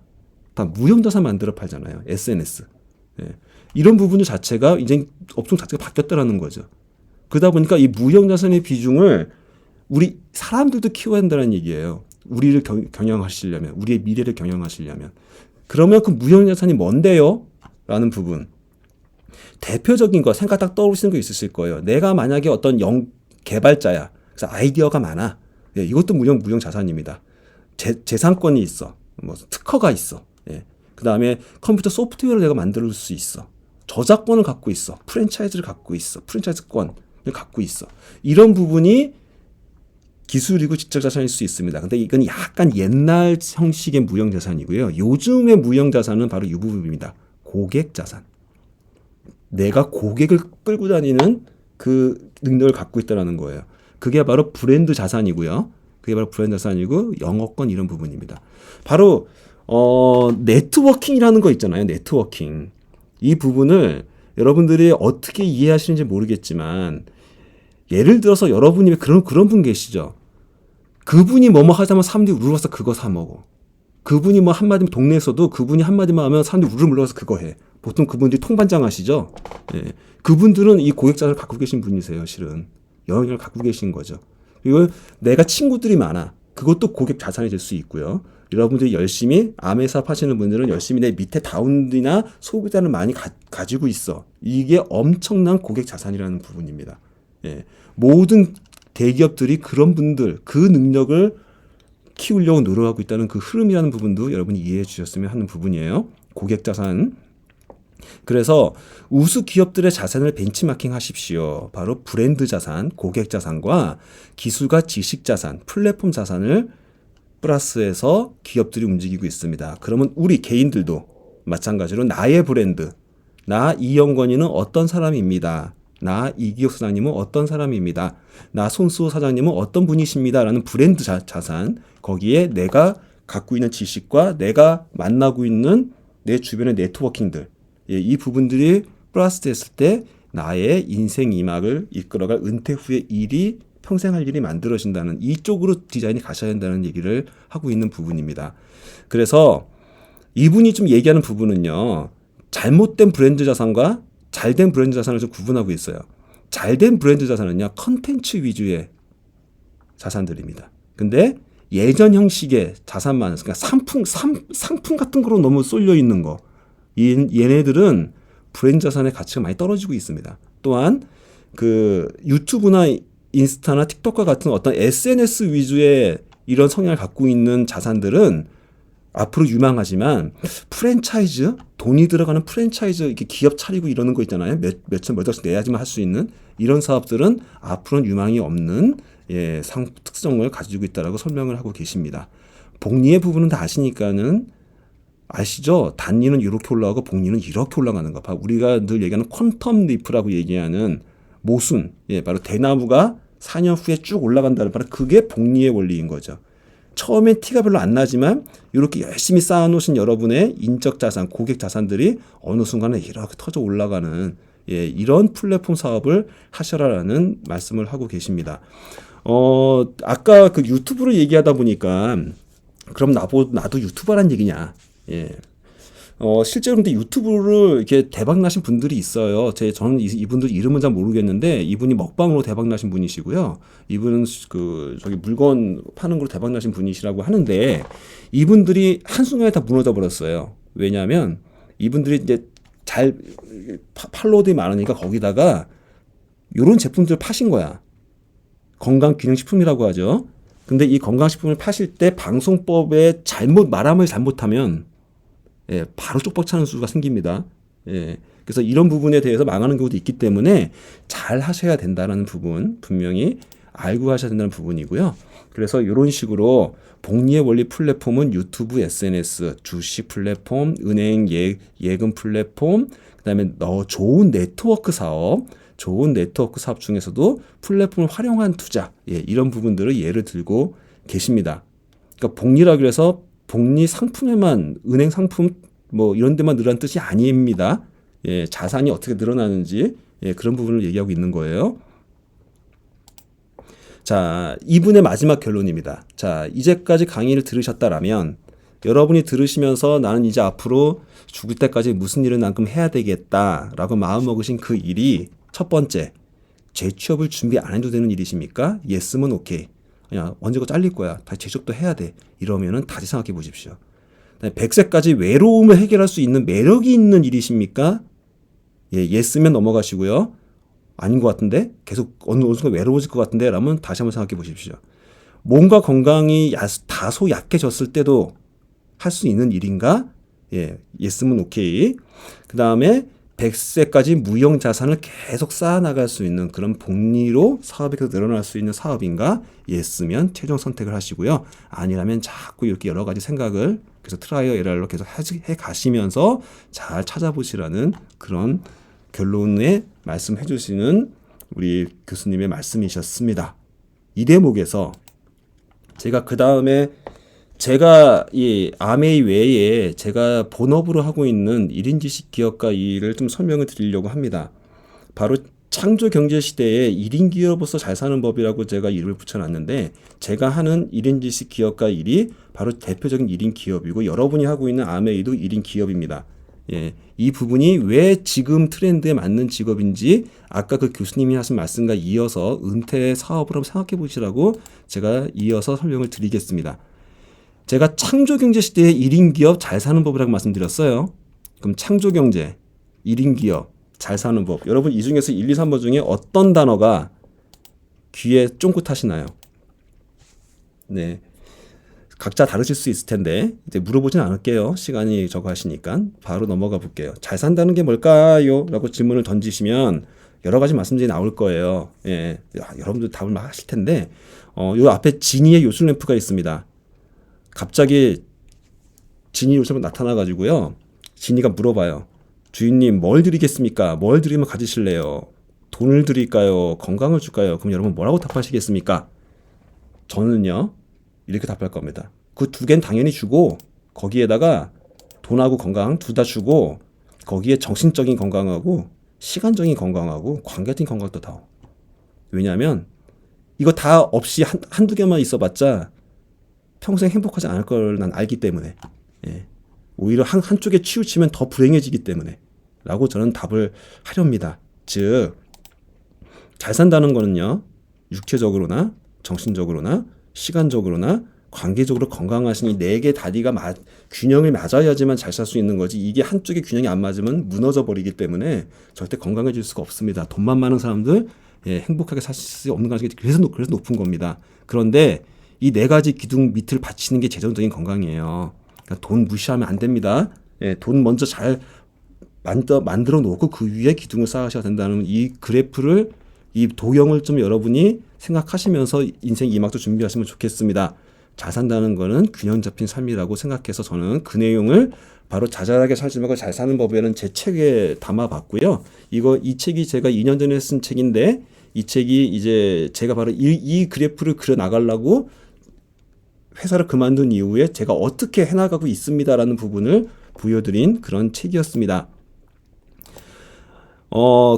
다 무형 자산 만들어 팔잖아요. SNS. 예. 이런 부분 자체가 이제 업종 자체가 바뀌었다라는 거죠. 그러다 보니까 이 무형 자산의 비중을 우리 사람들도 키워야 한다는 얘기예요. 우리를 경영하시려면, 우리의 미래를 경영하시려면. 그러면 그 무형 자산이 뭔데요? 라는 부분. 대표적인 거 생각 딱 떠오르시는 거 있으실 거예요. 내가 만약에 어떤 개발자야. 그래서 아이디어가 많아. 예, 이것도 무형 자산입니다. 재산권이 있어. 뭐 특허가 있어. 예. 그다음에 컴퓨터 소프트웨어를 내가 만들 수 있어. 저작권을 갖고 있어. 프랜차이즈를 갖고 있어. 프랜차이즈권을 갖고 있어. 이런 부분이 기술이고 지적 자산일 수 있습니다. 근데 이건 약간 옛날 형식의 무형 자산이고요. 요즘의 무형 자산은 바로 이 부분입니다. 고객 자산. 내가 고객을 끌고 다니는 그 능력을 갖고 있다는 거예요. 그게 바로 브랜드 자산이고요. 그게 바로 브랜드 자산이고 영어권 이런 부분입니다. 바로 네트워킹이라는 거 있잖아요. 네트워킹. 이 부분을 여러분들이 어떻게 이해하시는지 모르겠지만 예를 들어서 여러분이 그런 분 계시죠. 그분이 뭐뭐 하자면 사람들이 울어서 그거 사 먹어. 그분이 뭐 한마디면 동네에서도 그분이 한마디만 하면 사람들이 울어서 그거 해. 보통 그분들이 통반장 하시죠. 예. 그분들은 이 고객자를 갖고 계신 분이세요. 실은 영향력을 갖고 계신 거죠. 그리고 내가 친구들이 많아. 그것도 고객 자산이 될 수 있고요. 여러분들이 열심히 암회 사업 하시는 분들은 열심히 내 밑에 다운이나 소비자를 많이 가지고 있어. 이게 엄청난 고객 자산이라는 부분입니다. 예. 모든 대기업들이 그런 분들, 그 능력을 키우려고 노력하고 있다는 그 흐름이라는 부분도 여러분이 이해해 주셨으면 하는 부분이에요. 고객 자산. 그래서 우수 기업들의 자산을 벤치마킹 하십시오. 바로 브랜드 자산, 고객 자산과 기술과 지식 자산, 플랫폼 자산을 플러스해서 기업들이 움직이고 있습니다. 그러면 우리 개인들도 마찬가지로 나의 브랜드, 나 이영건이는 어떤 사람입니다. 나 이기옥 사장님은 어떤 사람입니다. 나 손수호 사장님은 어떤 분이십니다. 라는 브랜드 자산, 거기에 내가 갖고 있는 지식과 내가 만나고 있는 내 주변의 네트워킹들, 예, 이 부분들이 플러스 됐을 때 나의 인생 이막을 이끌어갈 은퇴 후의 일이 평생 할 일이 만들어진다는 이쪽으로 디자인이 가셔야 된다는 얘기를 하고 있는 부분입니다. 그래서 이분이 좀 얘기하는 부분은요. 잘못된 브랜드 자산과 잘된 브랜드 자산을 좀 구분하고 있어요. 잘된 브랜드 자산은요. 컨텐츠 위주의 자산들입니다. 근데 예전 형식의 자산만, 그러니까 상품 같은 거로 너무 쏠려 있는 거. 얘네들은 브랜드 자산의 가치가 많이 떨어지고 있습니다. 또한 그 유튜브나 인스타나 틱톡과 같은 어떤 SNS 위주의 이런 성향을 갖고 있는 자산들은 앞으로 유망하지만 프랜차이즈, 돈이 들어가는 프랜차이즈 이렇게 기업 차리고 이러는 거 있잖아요. 몇천 몇 억씩 내야지만 할 수 있는 이런 사업들은 앞으로는 유망이 없는 예, 특성을 가지고 있다라고 설명을 하고 계십니다. 복리의 부분은 다 아시니까는 아시죠? 단위는 이렇게 올라가고 복리는 이렇게 올라가는 거. 바로 우리가 늘 얘기하는 퀀텀 리프라고 얘기하는 모순. 예, 바로 대나무가 4년 후에 쭉 올라간다는 바로 그게 복리의 원리인 거죠. 처음엔 티가 별로 안 나지만 이렇게 열심히 쌓아놓으신 여러분의 인적 자산, 고객 자산들이 어느 순간에 이렇게 터져 올라가는 예, 이런 플랫폼 사업을 하셔라라는 말씀을 하고 계십니다. 아까 그 유튜브를 얘기하다 보니까 그럼 나도 유튜버란 얘기냐? 예. 실제로 근데 유튜브를 이렇게 대박 나신 분들이 있어요. 저는 이분들 이름은 잘 모르겠는데 이분이 먹방으로 대박 나신 분이시고요. 이분은 저기 물건 파는 걸로 대박 나신 분이시라고 하는데 이분들이 한순간에 다 무너져 버렸어요. 왜냐하면 이분들이 이제 잘 팔로워들이 많으니까 거기다가 요런 제품들을 파신 거야. 건강기능식품이라고 하죠. 근데 이 건강식품을 파실 때 방송법에 말함을 잘못하면 예, 바로 쪽박 차는 수가 생깁니다. 예, 그래서 이런 부분에 대해서 망하는 경우도 있기 때문에 잘 하셔야 된다는 부분 분명히 알고 하셔야 된다는 부분이고요. 그래서 이런 식으로 복리의 원리 플랫폼은 유튜브, SNS, 주식 플랫폼, 은행 예금 플랫폼, 그다음에 좋은 네트워크 사업 중에서도 플랫폼을 활용한 투자, 이런 부분들을 예를 들고 계십니다. 그러니까 복리라고 해서 복리 상품에만 은행 상품 뭐 이런 데만 늘어난 뜻이 아닙니다. 자산이 어떻게 늘어나는지 그런 부분을 얘기하고 있는 거예요. 자, 2분의 마지막 결론입니다. 자, 이제까지 강의를 들으셨다라면 여러분이 들으시면서 나는 이제 앞으로 죽을 때까지 무슨 일을 나만큼 해야 되겠다라고 마음먹으신 그 일이 첫 번째, 재취업을 준비 안 해도 되는 일이십니까? 예스면 오케이. 그냥 언제고 잘릴 거야. 다시 재취업도 해야 돼. 이러면은 다시 생각해 보십시오. 100세까지 외로움을 해결할 수 있는 매력이 있는 일이십니까? 예스면 넘어가시고요. 아닌 것 같은데? 계속 어느 순간 외로워질 것 같은데? 라면 다시 한번 생각해 보십시오. 몸과 건강이 다소 약해졌을 때도 할 수 있는 일인가? 예스면 오케이. 그 다음에 100세까지 무형 자산을 계속 쌓아나갈 수 있는 그런 복리로 사업이 계속 늘어날 수 있는 사업인가? 예스면 최종 선택을 하시고요. 아니라면 자꾸 이렇게 여러 가지 생각을 그래서 트라이어 에러로 계속 해 가시면서 잘 찾아보시라는 그런 결론에 말씀해 주시는 우리 교수님의 말씀이셨습니다. 이 대목에서 제가 그 다음에 제가 이 아메이 외에 제가 본업으로 하고 있는 1인 지식 기업가 일을 좀 설명을 드리려고 합니다. 바로 창조 경제 시대에 1인 기업으로서 잘 사는 법이라고 제가 이름을 붙여놨는데 제가 하는 1인 지식 기업가 일이 바로 대표적인 1인 기업이고 여러분이 하고 있는 아메이도 1인 기업입니다. 이 부분이 왜 지금 트렌드에 맞는 직업인지 아까 그 교수님이 하신 말씀과 이어서 은퇴 사업을 한번 생각해 보시라고 제가 이어서 설명을 드리겠습니다. 제가 창조경제 시대의 1인 기업 잘 사는 법이라고 말씀드렸어요. 그럼 창조경제, 1인 기업, 잘 사는 법. 여러분 이 중에서 1, 2, 3번 중에 어떤 단어가 귀에 쫑긋하시나요? 네. 각자 다르실 수 있을 텐데 이제 물어보진 않을게요. 시간이 저거 하시니까 바로 넘어가 볼게요. 잘 산다는 게 뭘까요? 라고 질문을 던지시면 여러 가지 말씀들이 나올 거예요. 여러분들 답을 막 하실 텐데 요 앞에 지니의 요술 램프가 있습니다. 갑자기 지니 요술이 나타나가지고요. 지니가 물어봐요. 주인님 뭘 드리겠습니까? 뭘 드리면 가지실래요? 돈을 드릴까요? 건강을 줄까요? 그럼 여러분 뭐라고 답하시겠습니까? 저는요. 이렇게 답할 겁니다. 그 두 개는 당연히 주고 거기에다가 돈하고 건강 둘 다 주고 거기에 정신적인 건강하고 시간적인 건강하고 관계적인 건강도 다. 왜냐하면 이거 다 없이 한두 개만 있어봤자 평생 행복하지 않을 걸 난 알기 때문에 오히려 한쪽에 치우치면 더 불행해지기 때문에 라고 저는 답을 하렵니다. 즉 잘 산다는 거는요. 육체적으로나 정신적으로나 시간적으로나 관계적으로 건강하신 이 네 개 다리가 균형을 맞아야지만 잘 살 수 있는 거지 이게 한쪽에 균형이 안 맞으면 무너져 버리기 때문에 절대 건강해질 수가 없습니다. 돈만 많은 사람들 행복하게 살 수 없는 가능성이 그래서 높은 겁니다. 그런데 이 네 가지 기둥 밑을 받치는 게 재정적인 건강이에요. 그러니까 돈 무시하면 안 됩니다. 돈 먼저 잘 만들어 놓고 그 위에 기둥을 쌓으셔야 된다는 이 그래프를 이 도형을 좀 여러분이 생각하시면서 인생 2막도 준비하시면 좋겠습니다. 잘 산다는 거는 균형 잡힌 삶이라고 생각해서 저는 그 내용을 바로 자잘하게 살지 말고 잘 사는 법에는 제 책에 담아봤고요. 이 책이 제가 2년 전에 쓴 책인데 이 책이 이제 제가 바로 이 그래프를 그려 나가려고 회사를 그만둔 이후에 제가 어떻게 해나가고 있습니다라는 부분을 보여드린 그런 책이었습니다.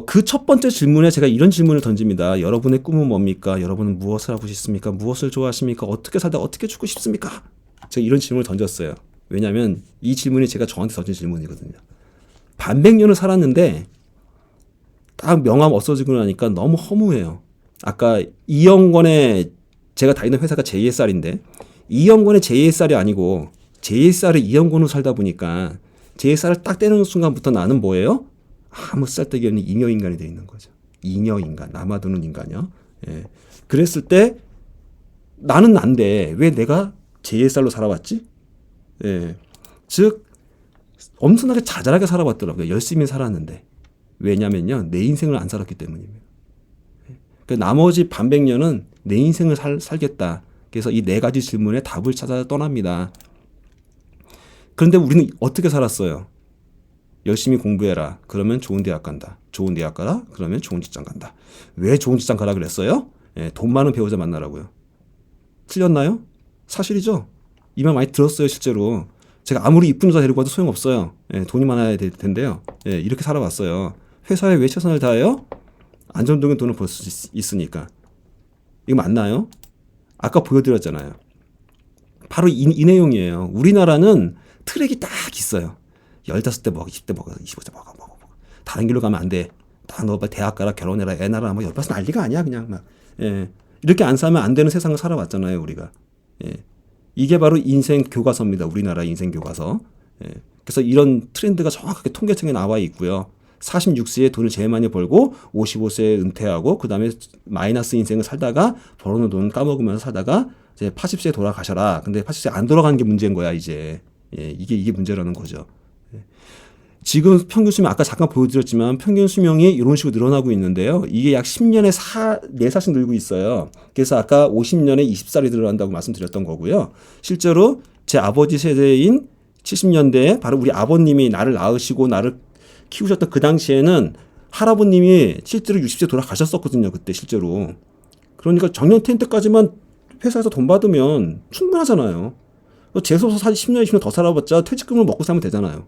그 첫 번째 질문에 제가 이런 질문을 던집니다. 여러분의 꿈은 뭡니까? 여러분은 무엇을 하고 싶습니까? 무엇을 좋아하십니까? 어떻게 살다 어떻게 죽고 싶습니까? 제가 이런 질문을 던졌어요. 왜냐하면 이 질문이 제가 저한테 던진 질문이거든요. 반백년을 살았는데 딱 명함 없어지고 나니까 너무 허무해요. 아까 이영권의 제가 다니는 회사가 JSR인데 이영권의 JSR이 아니고 JSR의 이영권으로 살다 보니까 JSR을 딱 떼는 순간부터 나는 뭐예요? 아무 쓸데기 없는 잉여인간이 되어 있는 거죠. 잉여인간, 남아도는 인간이요. 그랬을 때 나는 난데 왜 내가 JSR로 살아왔지? 즉 엄청나게 자잘하게 살아왔더라고요. 열심히 살았는데. 왜냐면요. 내 인생을 안 살았기 때문입니다. 나머지 반백년은 내 인생을 살겠다. 그래서 이 네 가지 질문에 답을 찾아 떠납니다. 그런데 우리는 어떻게 살았어요? 열심히 공부해라. 그러면 좋은 대학 간다. 좋은 대학 가라. 그러면 좋은 직장 간다. 왜 좋은 직장 가라 그랬어요? 예, 돈 많은 배우자 만나라고요. 틀렸나요? 사실이죠. 이 말 많이 들었어요, 실제로. 제가 아무리 이쁜 여자 데리고 와도 소용없어요. 예, 돈이 많아야 될 텐데요. 예, 이렇게 살아왔어요. 회사에 왜 최선을 다해요? 안정적인 돈을 벌 수 있으니까. 이거 맞나요? 아까 보여드렸잖아요. 바로 이 내용이에요. 우리나라는 트랙이 딱 있어요. 15대 먹어, 20대 먹어, 25대 먹어. 다른 길로 가면 안 돼. 다 너 대학 가라, 결혼해라, 애 낳아라, 뭐 옆에서 난리가 아니야, 그냥 막. 예. 이렇게 안 살면 안 되는 세상을 살아왔잖아요, 우리가. 예. 이게 바로 인생 교과서입니다. 우리나라 인생 교과서. 예. 그래서 이런 트렌드가 정확하게 통계청에 나와 있고요. 46세에 돈을 제일 많이 벌고 55세에 은퇴하고 그다음에 마이너스 인생을 살다가 벌어놓은 돈 까먹으면서 살다가 이제 80세에 돌아가셔라. 근데 80세 안 돌아가는 게 문제인 거야, 이제. 예, 이게 문제라는 거죠. 예. 지금 평균 수명 아까 잠깐 보여드렸지만 평균 수명이 이런 식으로 늘어나고 있는데요. 이게 약 10년에 4살씩 늘고 있어요. 그래서 아까 50년에 20살이 늘어난다고 말씀드렸던 거고요. 실제로 제 아버지 세대인 70년대에 바로 우리 아버님이 나를 낳으시고 나를 키우셨던 그 당시에는 할아버님이 실제로 60세 돌아가셨었거든요. 그때 실제로. 그러니까 정년 퇴임 때까지만 회사에서 돈 받으면 충분하잖아요. 재수없어 10년, 20년 더 살아봤자 퇴직금을 먹고 살면 되잖아요.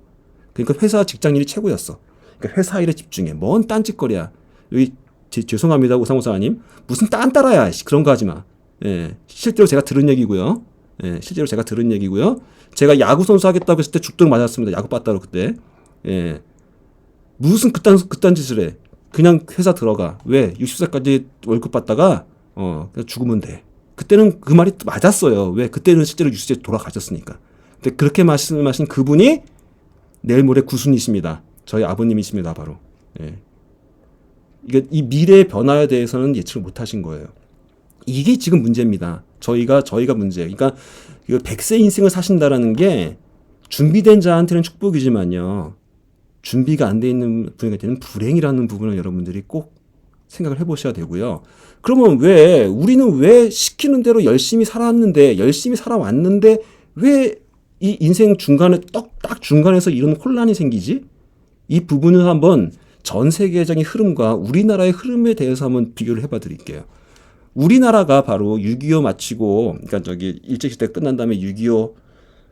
그러니까 회사 직장 일이 최고였어. 그러니까 회사 일에 집중해. 뭔 딴짓거리야. 여기 죄송합니다, 오상호사님. 무슨 딴따라야. 그런 거 하지 마. 예, 실제로 제가 들은 얘기고요. 예, 실제로 제가 들은 얘기고요. 제가 야구 선수 하겠다고 했을 때 죽도록 맞았습니다. 야구 빠따로 그때. 예. 무슨 그딴 짓을 해. 그냥 회사 들어가. 왜? 60살까지 월급 받다가 그냥 죽으면 돼. 그때는 그 말이 맞았어요. 왜? 그때는 실제로 60세 돌아가셨으니까. 근데 그렇게 말씀하신 그분이 내일 모레 구순이십니다. 저희 아버님이십니다, 바로. 예. 이 미래의 변화에 대해서는 예측을 못 하신 거예요. 이게 지금 문제입니다. 저희가 문제예요. 그러니까 100세 인생을 사신다라는 게 준비된 자한테는 축복이지만요. 준비가 안 돼 있는 분에게는 불행이라는 부분을 여러분들이 꼭 생각을 해보셔야 되고요. 그러면 우리는 왜 시키는 대로 열심히 살아왔는데 왜 이 인생 중간에 딱 중간에서 이런 혼란이 생기지? 이 부분을 한번 전 세계적인 흐름과 우리나라의 흐름에 대해서 한번 비교를 해봐 드릴게요. 우리나라가 바로 6.25 마치고, 그러니까 일제시대 끝난 다음에 6.25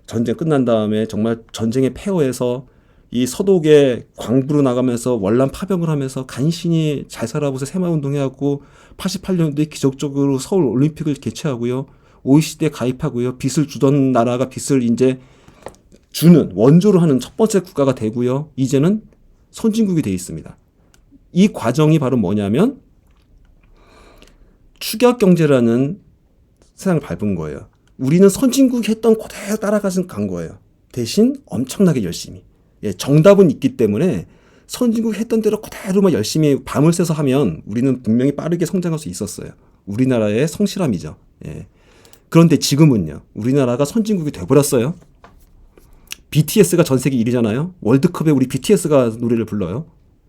전쟁 끝난 다음에 정말 전쟁의 폐허에서 이 서독에 광부로 나가면서 월남 파병을 하면서 간신히 잘 살아보세요. 새마을운동회하고 88년도에 기적적으로 서울 올림픽을 개최하고요. OECD에 가입하고요. 빚을 주던 나라가 빚을 이제 주는 원조로 하는 첫 번째 국가가 되고요. 이제는 선진국이 돼 있습니다. 이 과정이 바로 뭐냐면 추격 경제라는 세상을 밟은 거예요. 우리는 선진국이 했던 그대로 따라가서 간 거예요. 대신 엄청나게 열심히. 예, 정답은 있기 때문에 선진국이 했던 대로 그대로만 열심히 밤을 새서 하면 우리는 분명히 빠르게 성장할 수 있었어요. 우리나라의 성실함이죠. 예. 그런데 지금은요. 우리나라가 선진국이 돼버렸어요. BTS가 전 세계 1위잖아요. 월드컵에 우리 BTS가 노래를 불러요.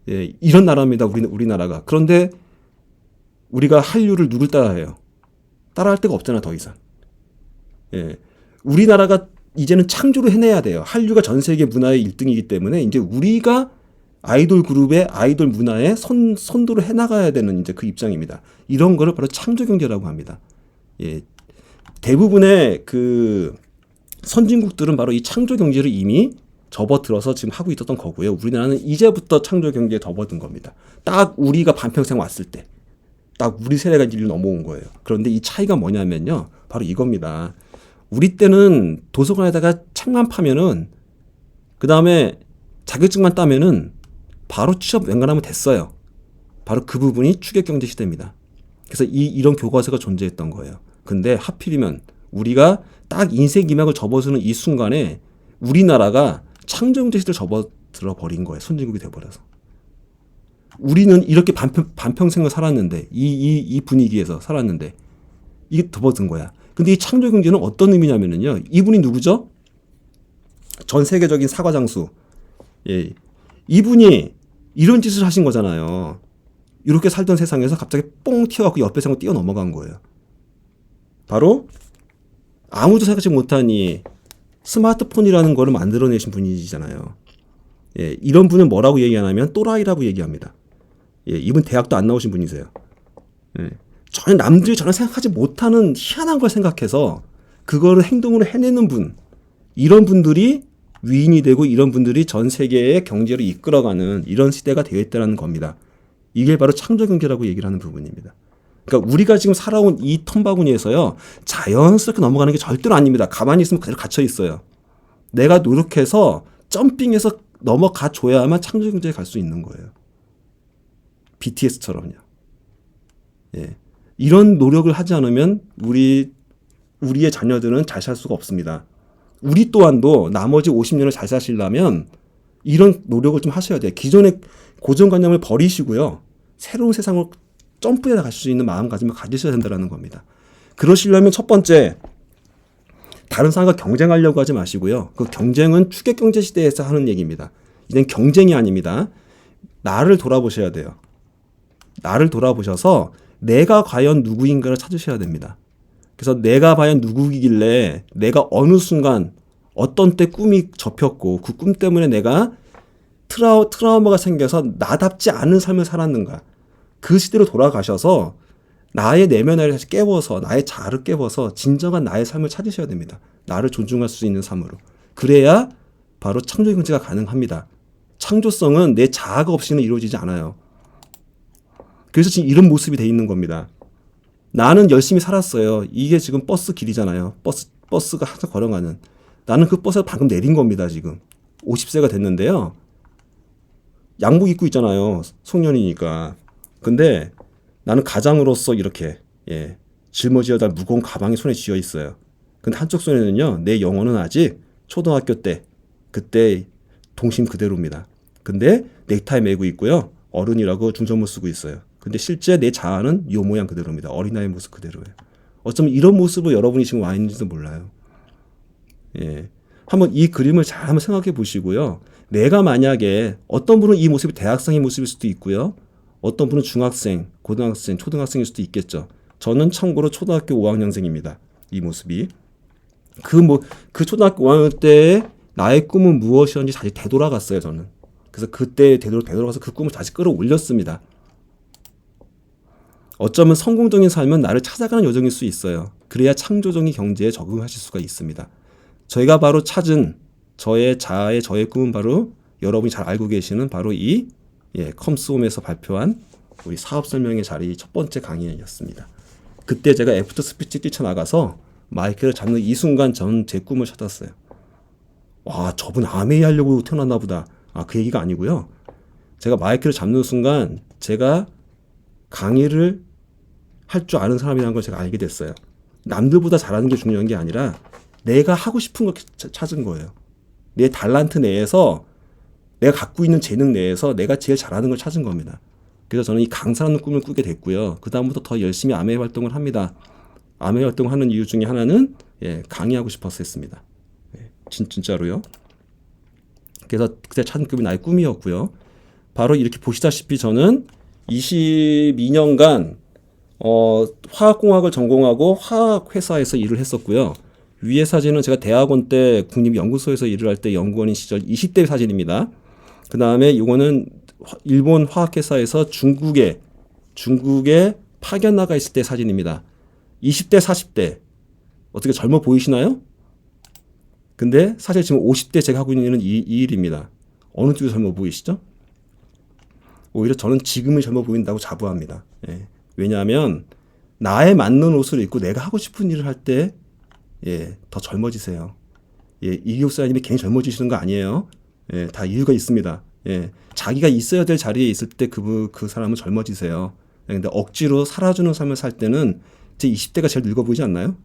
예, 이런 나라입니다. 우리나라가. 그런데 우리가 한류를 누굴 따라해요? 따라할 데가 없잖아, 더 이상. 예. 우리나라가 이제는 창조를 해내야 돼요. 한류가 전 세계 문화의 1등이기 때문에 이제 우리가 아이돌 그룹의 아이돌 문화에 선도를 해나가야 되는 이제 그 입장입니다. 이런 거를 바로 창조 경제라고 합니다. 예. 대부분의 그 선진국들은 바로 이 창조 경제를 이미 접어들어서 지금 하고 있었던 거고요. 우리나라는 이제부터 창조 경제에 접어든 겁니다. 딱 우리가 반평생 왔을 때, 딱 우리 세대가 일로 넘어온 거예요. 그런데 이 차이가 뭐냐면요. 바로 이겁니다. 우리 때는 도서관에다가 책만 파면은 그 다음에 자격증만 따면은 바로 취업 웬간하면 됐어요. 바로 그 부분이 추격경제 시대입니다. 그래서 이런 교과서가 존재했던 거예요. 근데 하필이면 우리가 딱 인생 기막을 접어드는 이 순간에 우리나라가 창조경제 시대를 접어들어 버린 거예요. 선진국이 돼버려서. 우리는 이렇게 반평생을 살았는데 이 분위기에서 살았는데 이게 접어든 거야. 근데 이 창조경제는 어떤 의미냐면요. 이분이 누구죠? 전 세계적인 사과 장수. 예. 이분이 이런 짓을 하신 거잖아요. 이렇게 살던 세상에서 갑자기 뽕 튀어갖고 옆에 세상으로 뛰어 넘어간 거예요. 바로 아무도 생각하지 못한 이 스마트폰이라는 거를 만들어내신 분이잖아요. 예, 이런 분은 뭐라고 얘기하냐면 또라이라고 얘기합니다. 예, 이분 대학도 안 나오신 분이세요. 예, 전혀 남들이 전혀 생각하지 못하는 희한한 걸 생각해서 그거를 행동으로 해내는 분, 이런 분들이 위인이 되고 이런 분들이 전 세계의 경제를 이끌어가는 이런 시대가 되었다는 겁니다. 이게 바로 창조경제라고 얘기를 하는 부분입니다. 그러니까 우리가 지금 살아온 이 텀바구니에서요, 자연스럽게 넘어가는 게 절대로 아닙니다. 가만히 있으면 그대로 갇혀 있어요. 내가 노력해서 점핑해서 넘어가 줘야만 창조경제에 갈 수 있는 거예요. BTS처럼요. 예. 이런 노력을 하지 않으면 우리의 자녀들은 잘 살 수가 없습니다. 우리 또한도 나머지 50년을 잘 사시려면 이런 노력을 좀 하셔야 돼요. 기존의 고정관념을 버리시고요. 새로운 세상을 점프해 나갈 수 있는 마음가짐을 가지셔야 된다는 겁니다. 그러시려면 첫 번째, 다른 사람과 경쟁하려고 하지 마시고요. 그 경쟁은 추격경제 시대에서 하는 얘기입니다. 이젠 경쟁이 아닙니다. 나를 돌아보셔야 돼요. 나를 돌아보셔서 내가 과연 누구인가를 찾으셔야 됩니다. 그래서 내가 과연 누구이길래 내가 어느 순간 어떤 때 꿈이 접혔고 그 꿈 때문에 내가 트라우마가 생겨서 나답지 않은 삶을 살았는가. 그 시대로 돌아가셔서 나의 내면을 다시 깨워서 나의 자아를 깨워서 진정한 나의 삶을 찾으셔야 됩니다. 나를 존중할 수 있는 삶으로. 그래야 바로 창조경제가 가능합니다. 창조성은 내 자아가 없이는 이루어지지 않아요. 그래서 지금 이런 모습이 돼 있는 겁니다. 나는 열심히 살았어요. 이게 지금 버스 길이잖아요. 버스가 항상 걸어가는. 나는 그 버스에 방금 내린 겁니다. 지금 50세가 됐는데요. 양복 입고 있잖아요. 송년이니까. 근데 나는 가장으로서 이렇게 짊어지어다 무거운 가방이 손에 쥐어 있어요. 근데 한쪽 손에는요, 내 영혼은 아직 초등학교 때 그때 동심 그대로입니다. 근데 넥타이 메고 있고요. 어른이라고 중전모 쓰고 있어요. 근데 실제 내 자아는 요 모양 그대로입니다. 어린아이 모습 그대로예요. 어쩌면 이런 모습으로 여러분이 지금 와 있는지도 몰라요. 예. 한번 이 그림을 잘 한번 생각해 보시고요. 내가 만약에 어떤 분은 이 모습이 대학생의 모습일 수도 있고요. 어떤 분은 중학생, 고등학생, 초등학생일 수도 있겠죠. 저는 참고로 초등학교 5학년생입니다. 이 모습이. 그 초등학교 5학년 때 나의 꿈은 무엇이었는지 다시 되돌아갔어요, 저는. 그래서 그때 되돌아가서 그 꿈을 다시 끌어올렸습니다. 어쩌면 성공적인 삶은 나를 찾아가는 여정일 수 있어요. 그래야 창조적인 경제에 적응하실 수가 있습니다. 저희가 바로 찾은 저의 자아의 저의 꿈은 바로 여러분이 잘 알고 계시는 바로 이 컴스홈에서 발표한 우리 사업 설명의 자리 첫 번째 강의였습니다. 그때 제가 애프터 스피치 뛰쳐나가서 마이크를 잡는 이 순간 전 제 꿈을 찾았어요. 와, 저분 아메이 하려고 태어났나 보다. 그 얘기가 아니고요. 제가 마이크를 잡는 순간 제가 강의를 할 줄 아는 사람이라는 걸 제가 알게 됐어요. 남들보다 잘하는 게 중요한 게 아니라 내가 하고 싶은 걸 찾은 거예요. 내 달란트 내에서 내가 갖고 있는 재능 내에서 내가 제일 잘하는 걸 찾은 겁니다. 그래서 저는 이 강사라는 꿈을 꾸게 됐고요. 그 다음부터 더 열심히 아메이 활동을 합니다. 아메이 활동을 하는 이유 중에 하나는 강의하고 싶어서 했습니다. 진짜로요. 그래서 그때 찾은 꿈이 나의 꿈이었고요. 바로 이렇게 보시다시피 저는 22년간 화학공학을 전공하고 화학회사에서 일을 했었고요. 위의 사진은 제가 대학원 때 국립연구소에서 일을 할 때 연구원인 시절 20대 사진입니다. 그 다음에 이거는 일본 화학회사에서 중국에 파견 나가 있을 때 사진입니다. 20대, 40대. 어떻게 젊어 보이시나요? 근데 사실 지금 50대 제가 하고 있는 일은 이 일입니다. 어느 쪽이 젊어 보이시죠? 오히려 저는 지금이 젊어 보인다고 자부합니다. 왜냐하면 나에 맞는 옷을 입고 내가 하고 싶은 일을 할 때 더 젊어지세요. 이기옥사님이 괜히 젊어지시는 거 아니에요. 다 이유가 있습니다. 자기가 있어야 될 자리에 있을 때 그 사람은 젊어지세요. 근데 억지로 살아주는 삶을 살 때는 제 20대가 제일 늙어 보이지 않나요?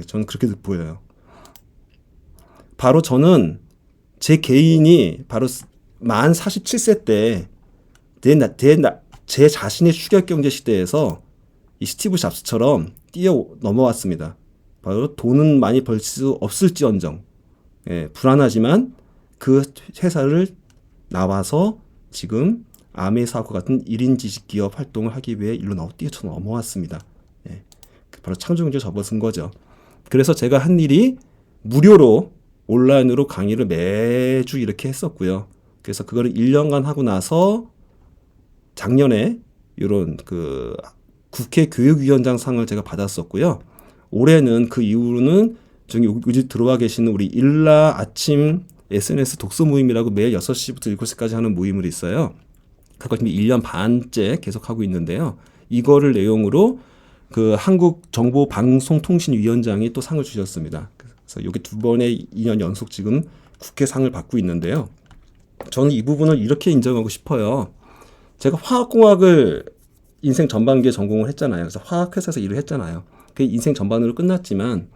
저는 그렇게 보여요. 바로 저는 제 개인이 바로 만 47세 때 제 자신의 추격경제 시대에서 이 스티브 잡스처럼 뛰어 넘어왔습니다. 바로 돈은 많이 벌 수 없을지언정 불안하지만 그 회사를 나와서 지금 아메 사업과 같은 1인 지식기업 활동을 하기 위해 일로 뛰어 넘어왔습니다. 바로 창조경제 접어든 거죠. 그래서 제가 한 일이 무료로 온라인으로 강의를 매주 이렇게 했었고요. 그래서 그거를 1년간 하고 나서 작년에 이런 그 국회 교육위원장 상을 제가 받았었고요. 올해는 그 이후로는 저기 요즘 들어와 계시는 우리 일라 아침 SNS 독서 모임이라고 매일 6시부터 7시까지 하는 모임을 있어요. 그걸 지금 1년 반째 계속 하고 있는데요. 이거를 내용으로 그 한국정보방송통신위원장이 또 상을 주셨습니다. 그래서 여기 2번의 2년 연속 지금 국회 상을 받고 있는데요. 저는 이 부분을 이렇게 인정하고 싶어요. 제가 화학공학을 인생 전반기에 전공을 했잖아요. 그래서 화학회사에서 일을 했잖아요. 그게 인생 전반으로 끝났지만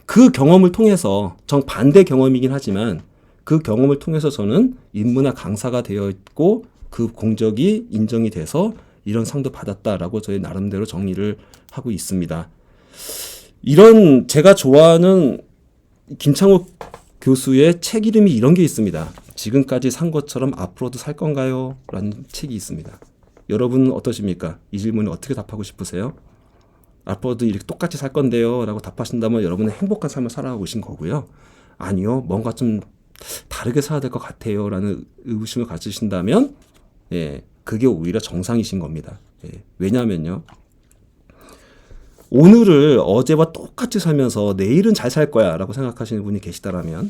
그 경험을 통해서 정반대 경험이긴 하지만 그 경험을 통해서 저는 인문학 강사가 되어 있고 그 공적이 인정이 돼서 이런 상도 받았다라고 저희 나름대로 정리를 하고 있습니다. 이런 제가 좋아하는 김창욱 교수의 책 이름이 이런 게 있습니다. 지금까지 산 것처럼 앞으로도 살 건가요? 라는 책이 있습니다. 여러분은 어떠십니까? 이 질문에 어떻게 답하고 싶으세요? 앞으로도 이렇게 똑같이 살 건데요 라고 답하신다면 여러분은 행복한 삶을 살아가고 계신 거고요. 아니요, 뭔가 좀 다르게 살아야 될 것 같아요 라는 의구심을 가지신다면 그게 오히려 정상이신 겁니다. 왜냐하면요, 오늘을 어제와 똑같이 살면서 내일은 잘 살 거야 라고 생각하시는 분이 계시다라면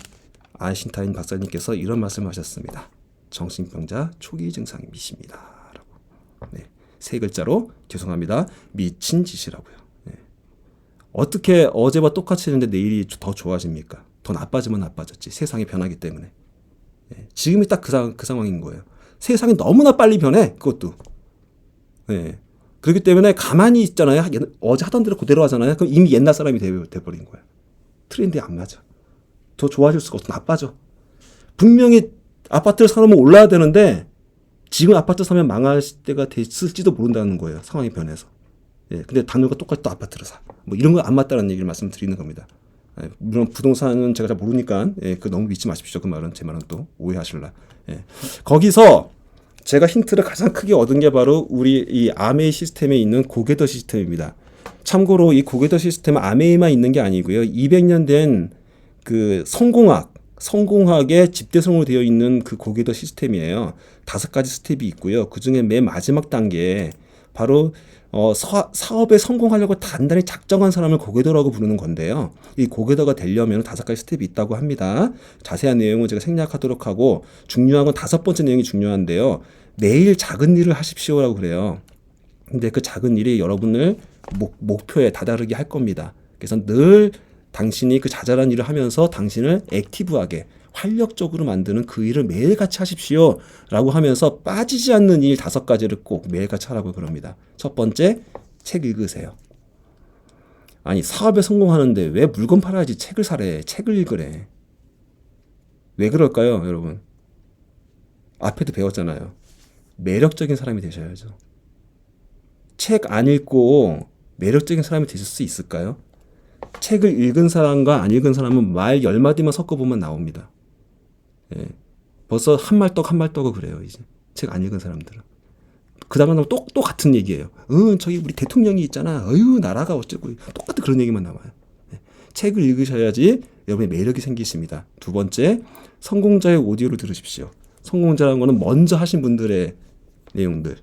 아인슈타인 박사님께서 이런 말씀하셨습니다. 정신병자 초기 증상이십니다 라고. 세 글자로 죄송합니다. 미친 짓이라고요. 어떻게 어제와 똑같이 했는데 내일이 더 좋아집니까? 더 나빠지면 나빠졌지. 세상이 변하기 때문에. 지금이 딱 그 상황인 거예요. 세상이 너무나 빨리 변해. 그것도. 그렇기 때문에 가만히 있잖아요. 어제 하던 대로 그대로 하잖아요. 그럼 이미 옛날 사람이 돼버린 거예요. 트렌드에 안 맞아. 더 좋아질 수가 없어. 나빠져. 분명히 아파트를 사놓으면 올라야 되는데 지금 아파트 사면 망할 때가 됐을지도 모른다는 거예요. 상황이 변해서. 근데 단어가 똑같이 또 아파트를 사. 뭐 이런 거 안 맞다는 얘기를 말씀드리는 겁니다. 물론 부동산은 제가 잘 모르니까 그 너무 믿지 마십시오. 그 말은 제 말은 또 오해하실라. 거기서 제가 힌트를 가장 크게 얻은 게 바로 우리 이 아메이 시스템에 있는 고게더 시스템입니다. 참고로 이 고게더 시스템은 아메이만 있는 게 아니고요. 200년 된 그 성공학의 집대성으로 되어 있는 그 고게더 시스템이에요. 5가지 스텝이 있고요. 그 중에 맨 마지막 단계 바로 사업에 성공하려고 단단히 작정한 사람을 고게더라고 부르는 건데요. 이 고게더가 되려면 5가지 스텝이 있다고 합니다. 자세한 내용은 제가 생략하도록 하고 중요한 건 5번째 내용이 중요한데요. 매일 작은 일을 하십시오라고 그래요. 근데 그 작은 일이 여러분을 목표에 다다르게 할 겁니다. 그래서 늘 당신이 그 자잘한 일을 하면서 당신을 액티브하게 활력적으로 만드는 그 일을 매일같이 하십시오 라고 하면서 빠지지 않는 일 5가지를 꼭 매일같이 하라고 그럽니다. 첫 번째, 책 읽으세요. 아니 사업에 성공하는데 왜 물건 팔아야지 책을 사래. 책을 읽으래. 왜 그럴까요 여러분? 앞에도 배웠잖아요. 매력적인 사람이 되셔야죠. 책 안 읽고 매력적인 사람이 되실 수 있을까요? 책을 읽은 사람과 안 읽은 사람은 말 10마디만 섞어보면 나옵니다. 벌써 한말떡하고 그래요. 이제 책 안 읽은 사람들은. 그 다음에 또 같은 얘기예요. 저기 우리 대통령이 있잖아. 나라가 어쩌고. 똑같은 그런 얘기만 나와요. 책을 읽으셔야지 여러분의 매력이 생기십니다. 두 번째, 성공자의 오디오를 들으십시오. 성공자라는 거는 먼저 하신 분들의 내용들.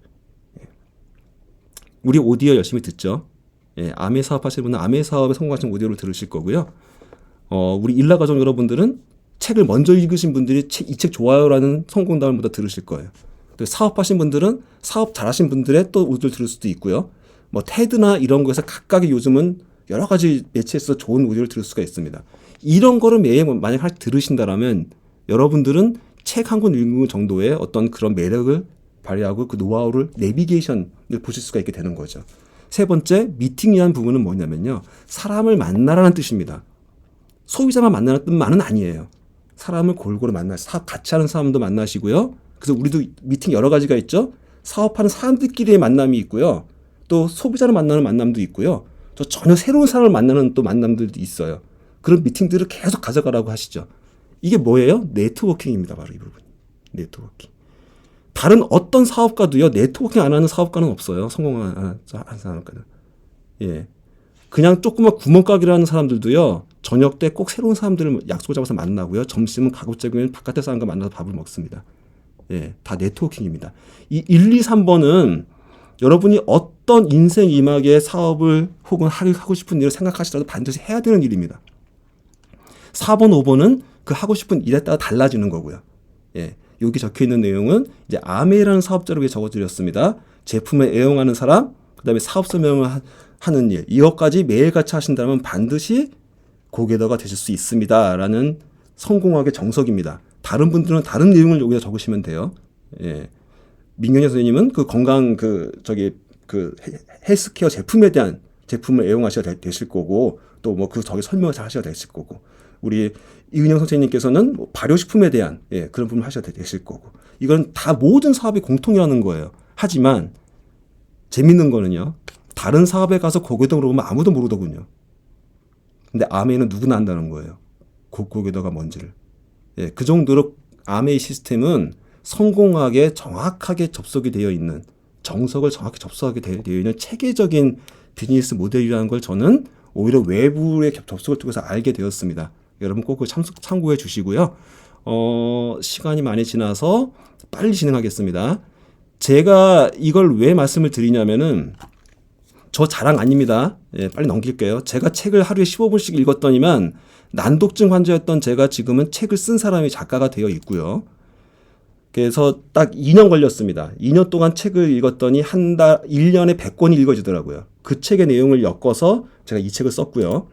우리 오디오 열심히 듣죠. 아메 사업 하시는 분은 아메 사업에 성공하신 오디오를 들으실 거고요. 우리 일라 가족 여러분들은 책을 먼저 읽으신 분들이 이 책 좋아요라는 성공담을 먼저 들으실 거예요. 사업하신 분들은 사업 잘하신 분들의 또 오디오를 들을 수도 있고요. 뭐 테드나 이런 거에서 각각의 요즘은 여러 가지 매체에서 좋은 오디오를 들을 수가 있습니다. 이런 거를 매일 만약 들으신다라면 여러분들은 책 한 권 읽는 정도의 어떤 그런 매력을 발휘하고 그 노하우를 내비게이션을 보실 수가 있게 되는 거죠. 세 번째, 미팅이라는 부분은 뭐냐면요. 사람을 만나라는 뜻입니다. 소비자만 만나는 뜻만은 아니에요. 사람을 골고루 사업 같이 하는 사람도 만나시고요. 그래서 우리도 미팅 여러 가지가 있죠. 사업하는 사람들끼리의 만남이 있고요. 또 소비자를 만나는 만남도 있고요. 또 전혀 새로운 사람을 만나는 또 만남들도 있어요. 그런 미팅들을 계속 가져가라고 하시죠. 이게 뭐예요? 네트워킹입니다. 바로 이 부분. 네트워킹. 다른 어떤 사업가도요. 네트워킹 안 하는 사업가는 없어요. 성공한 사업가는. 그냥 조그만 구멍가게를 하는 사람들도요. 저녁 때 꼭 새로운 사람들을 약속 잡아서 만나고요. 점심은 가급적이면 바깥에 사람과 만나서 밥을 먹습니다. 예, 다 네트워킹입니다. 이 1, 2, 3번은 여러분이 어떤 인생 이막의 사업을 혹은 하고 싶은 일을 생각하시더라도 반드시 해야 되는 일입니다. 4번, 5번은 그 하고 싶은 일에 따라 달라지는 거고요. 예, 여기 적혀 있는 내용은 이제 아메이라는 사업자를 위해 적어드렸습니다. 제품을 애용하는 사람, 그 다음에 사업 설명을 하는 일, 이것까지 매일같이 하신다면 반드시 고객더가 되실 수 있습니다. 라는 성공학의 정석입니다. 다른 분들은 다른 내용을 여기다 적으시면 돼요. 예. 민경현 선생님은 그 건강 헬스케어 제품에 대한 제품을 애용하셔야 되실 거고 또 뭐 그 저기 설명을 잘 하셔야 되실 거고 우리 이은영 선생님께서는 뭐 발효식품에 대한 그런 부분을 하셔야 되실 거고 이건 다 모든 사업이 공통이라는 거예요. 하지만 재밌는 거는요. 다른 사업에 가서 고객더를 보면 아무도 모르더군요. 근데 아메이는 누구나 안다는 거예요. 고객더가 뭔지를. 예, 그 정도로 아메이 시스템은 성공하게 정확하게 접속이 되어 있는 정석을 정확히 접속하게 되어 있는 체계적인 비즈니스 모델이라는 걸 저는 오히려 외부의 접속을 통해서 알게 되었습니다. 여러분 꼭 참고해 주시고요. 시간이 많이 지나서 빨리 진행하겠습니다. 제가 이걸 왜 말씀을 드리냐면은 저 자랑 아닙니다. 예, 빨리 넘길게요. 제가 책을 하루에 15분씩 읽었더니만 난독증 환자였던 제가 지금은 책을 쓴 사람이 작가가 되어 있고요. 그래서 딱 2년 걸렸습니다. 2년 동안 책을 읽었더니 1년에 100권이 읽어지더라고요. 그 책의 내용을 엮어서 제가 이 책을 썼고요.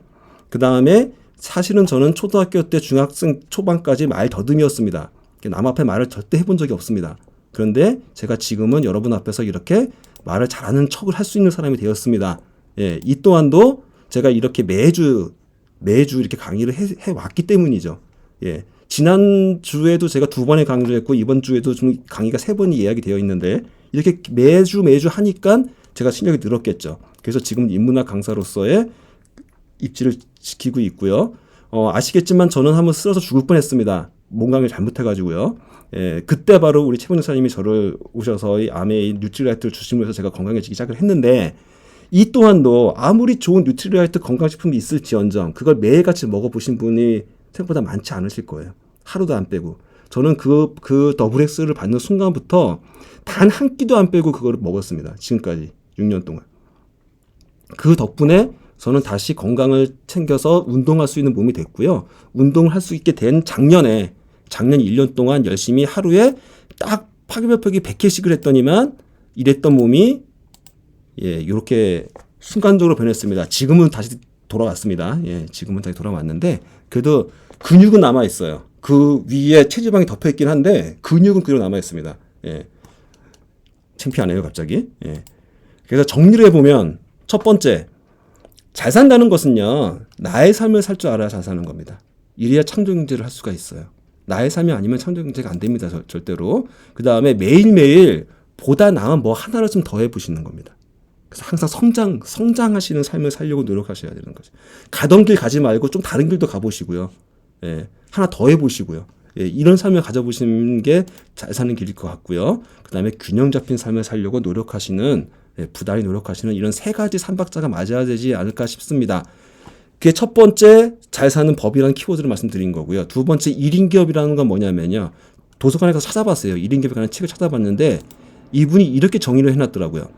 그 다음에 사실은 저는 초등학교 때 중학생 초반까지 말 더듬이었습니다. 남 앞에 말을 절대 해본 적이 없습니다. 그런데 제가 지금은 여러분 앞에서 이렇게 말을 잘하는 척을 할 수 있는 사람이 되었습니다. 예, 이 또한도 제가 이렇게 매주 이렇게 강의를 해왔기 때문이죠. 예, 지난주에도 제가 2번의 강의를 했고 이번 주에도 좀 강의가 3번이 예약이 되어 있는데 이렇게 매주 하니까 제가 실력이 늘었겠죠. 그래서 지금 인문학 강사로서의 입지를 지키고 있고요. 아시겠지만 저는 한번 쓰러서 죽을 뻔했습니다. 몸 강의를 잘못해가지고요. 예, 그때 바로 우리 최분 목사님이 저를 오셔서 이 아메이 뉴트리라이트를 주심으로 해서 제가 건강해지기 시작을 했는데 이 또한도 아무리 좋은 뉴트리라이트 건강식품이 있을지언정 그걸 매일같이 먹어보신 분이 생각보다 많지 않으실 거예요. 하루도 안 빼고. 저는 그 더블 X를 받는 순간부터 단 한 끼도 안 빼고 그거를 먹었습니다. 지금까지 6년 동안. 그 덕분에 저는 다시 건강을 챙겨서 운동할 수 있는 몸이 됐고요. 운동을 할 수 있게 된 작년 1년 동안 열심히 하루에 딱 파괴별표기 100회씩을 했더니만 이랬던 몸이 이렇게 순간적으로 변했습니다. 지금은 다시 돌아왔습니다. 예, 지금은 다시 돌아왔는데 그래도 근육은 남아 있어요. 그 위에 체지방이 덮여 있긴 한데 근육은 그대로 남아 있습니다. 예. 창피하네요, 갑자기. 예. 그래서 정리를 해보면 첫 번째, 잘 산다는 것은요, 나의 삶을 살 줄 알아야 잘 사는 겁니다. 이래야 창조경제를 할 수가 있어요. 나의 삶이 아니면 창조경제가 안 됩니다, 절대로. 그 다음에 매일매일 보다 나은 뭐 하나를 좀 더 해보시는 겁니다. 그래서 항상 성장하시는 삶을 살려고 노력하셔야 되는 거죠. 가던 길 가지 말고 좀 다른 길도 가보시고요. 예, 하나 더 해보시고요. 예, 이런 삶을 가져보시는 게 잘 사는 길일 것 같고요. 그 다음에 균형 잡힌 삶을 살려고 노력하시는, 부단히 노력하시는 이런 3가지 삼박자가 맞아야 되지 않을까 싶습니다. 그게 첫 번째 잘 사는 법이라는 키워드를 말씀드린 거고요. 두 번째 1인 기업이라는 건 뭐냐면요. 도서관에 가서 찾아봤어요. 1인 기업에 관한 책을 찾아봤는데 이분이 이렇게 정의를 해놨더라고요.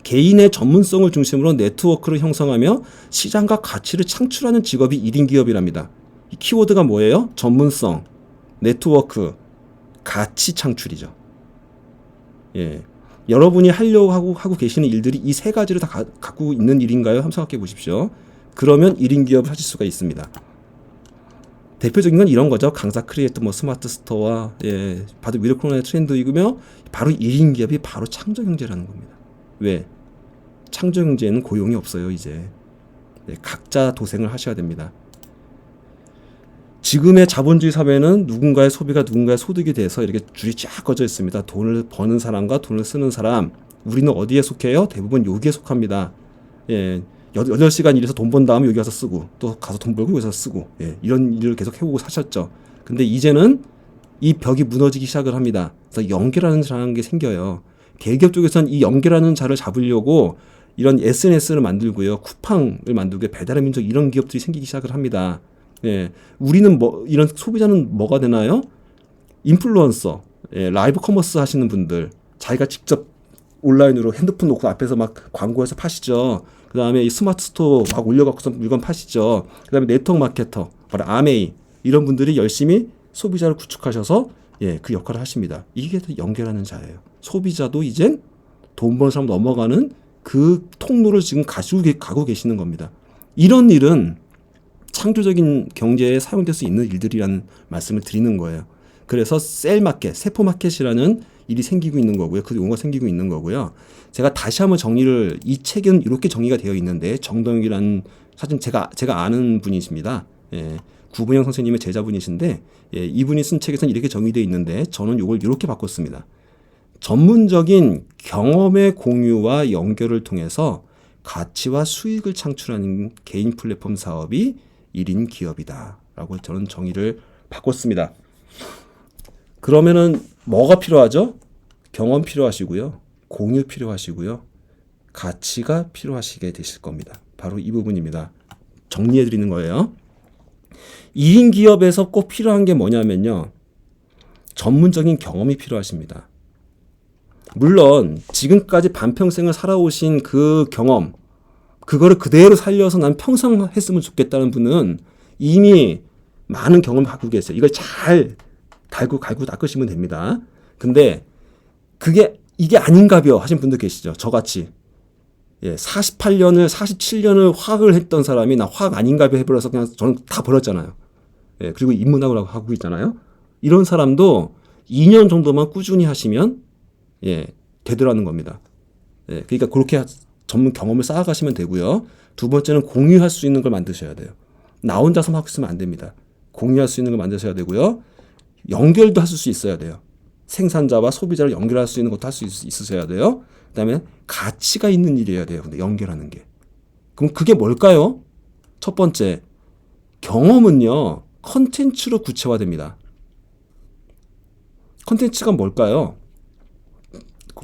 개인의 전문성을 중심으로 네트워크를 형성하며 시장과 가치를 창출하는 직업이 1인 기업이랍니다. 이 키워드가 뭐예요? 전문성, 네트워크, 가치 창출이죠. 예. 여러분이 하려고 하고 계시는 일들이 이 3가지를 다 갖고 있는 일인가요? 한번 생각해 보십시오. 그러면 1인 기업을 하실 수가 있습니다. 대표적인 건 이런 거죠. 강사 크리에이터, 뭐 스마트 스토어와 바로 위로 코로나의 트렌드이고요. 바로 1인 기업이 바로 창조경제라는 겁니다. 왜? 창조경제에는 고용이 없어요, 이제. 각자 도생을 하셔야 됩니다. 지금의 자본주의 사회는 누군가의 소비가 누군가의 소득이 돼서 이렇게 줄이 쫙 꺼져 있습니다. 돈을 버는 사람과 돈을 쓰는 사람. 우리는 어디에 속해요? 대부분 여기에 속합니다. 8시간 일해서 돈 번 다음에 여기 가서 쓰고 또 가서 돈 벌고 여기서 쓰고 이런 일을 계속 해오고 사셨죠. 근데 이제는 이 벽이 무너지기 시작을 합니다. 그래서 연계라는 자라는 게 생겨요. 대기업 쪽에서는 이 연계라는 자를 잡으려고 이런 SNS를 만들고요. 쿠팡을 만들고 배달의 민족 이런 기업들이 생기기 시작을 합니다. 예. 우리는 이런 소비자는 뭐가 되나요? 인플루언서, 예, 라이브 커머스 하시는 분들, 자기가 직접 온라인으로 핸드폰 놓고 앞에서 막 광고해서 파시죠. 그 다음에 이 스마트 스토어 막 올려갖고서 물건 파시죠. 그 다음에 네트워크 마케터, 바로 아메이, 이런 분들이 열심히 소비자를 구축하셔서 예, 그 역할을 하십니다. 이게 연결하는 자예요. 소비자도 이젠 돈 버는 사람 넘어가는 그 통로를 지금 가고 계시는 겁니다. 이런 일은 창조적인 경제에 사용될 수 있는 일들이라는 말씀을 드리는 거예요. 그래서 셀마켓, 세포마켓이라는 일이 생기고 있는 거고요. 그 용어가 생기고 있는 거고요. 제가 다시 한번 정리를, 이 책은 이렇게 정리가 되어 있는데, 정동욱이라는 사진 제가 아는 분이십니다. 예, 구분영 선생님의 제자분이신데, 예, 이분이 쓴 책에서는 이렇게 정의되어 있는데, 저는 이걸 이렇게 바꿨습니다. 전문적인 경험의 공유와 연결을 통해서 가치와 수익을 창출하는 개인 플랫폼 사업이 1인 기업이다 라고 저는 정의를 바꿨습니다. 그러면은 뭐가 필요하죠? 경험 필요하시고요. 공유 필요하시고요. 가치가 필요하시게 되실 겁니다. 바로 이 부분입니다. 정리해 드리는 거예요. 1인 기업에서 꼭 필요한 게 뭐냐면요. 전문적인 경험이 필요하십니다. 물론 지금까지 반평생을 살아오신 그 경험, 그거를 그대로 살려서 난 평생 했으면 좋겠다는 분은 이미 많은 경험을 갖고 계세요. 이걸 잘 갈고 닦으시면 됩니다. 근데 이게 아닌가벼 하신 분들 계시죠. 저같이. 예, 47년을 화학을 했던 사람이 나 화학 아닌가벼 해버려서 그냥 저는 다 버렸잖아요. 예, 그리고 인문학을 하고 있잖아요. 이런 사람도 2년 정도만 꾸준히 하시면 예, 되더라는 겁니다. 예, 그러니까 그렇게 전문 경험을 쌓아가시면 되고요. 두 번째는 공유할 수 있는 걸 만드셔야 돼요. 나 혼자서만 하고 있으면 안 됩니다. 공유할 수 있는 걸 만드셔야 되고요. 연결도 하실 수 있어야 돼요. 생산자와 소비자를 연결할 수 있는 것도 할 수 있으셔야 돼요. 그 다음에 가치가 있는 일이어야 돼요. 근데 연결하는 게. 그럼 그게 뭘까요? 첫 번째, 경험은요, 컨텐츠로 구체화됩니다. 컨텐츠가 뭘까요?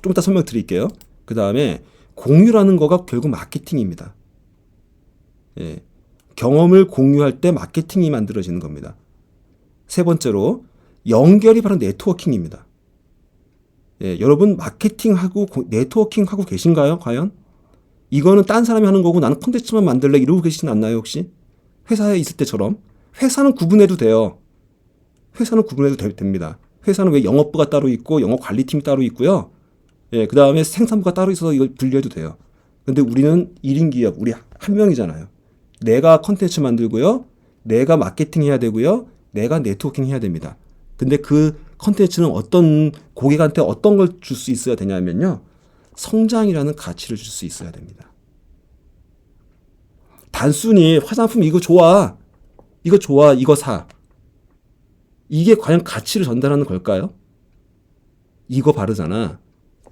좀 이따 설명드릴게요. 그 다음에 공유라는 거가 결국 마케팅입니다. 예, 경험을 공유할 때 마케팅이 만들어지는 겁니다. 세 번째로 연결이 바로 네트워킹입니다. 예, 여러분 마케팅하고 네트워킹하고 계신가요? 과연? 이거는 딴 사람이 하는 거고 나는 콘텐츠만 만들래 이러고 계시진 않나요 혹시? 회사에 있을 때처럼. 회사는 구분해도 돼요. 회사는 구분해도 됩니다. 회사는 왜 영업부가 따로 있고 영업관리팀이 따로 있고요. 예, 그 다음에 생산부가 따로 있어서 이걸 분리해도 돼요. 근데 우리는 1인 기업, 우리 한 명이잖아요. 내가 콘텐츠 만들고요. 내가 마케팅 해야 되고요. 내가 네트워킹 해야 됩니다. 근데 그 컨텐츠는 어떤 고객한테 어떤 걸 줄 수 있어야 되냐면요. 성장이라는 가치를 줄 수 있어야 됩니다. 단순히 화장품 이거 좋아. 이거 사. 이게 과연 가치를 전달하는 걸까요? 이거 바르잖아.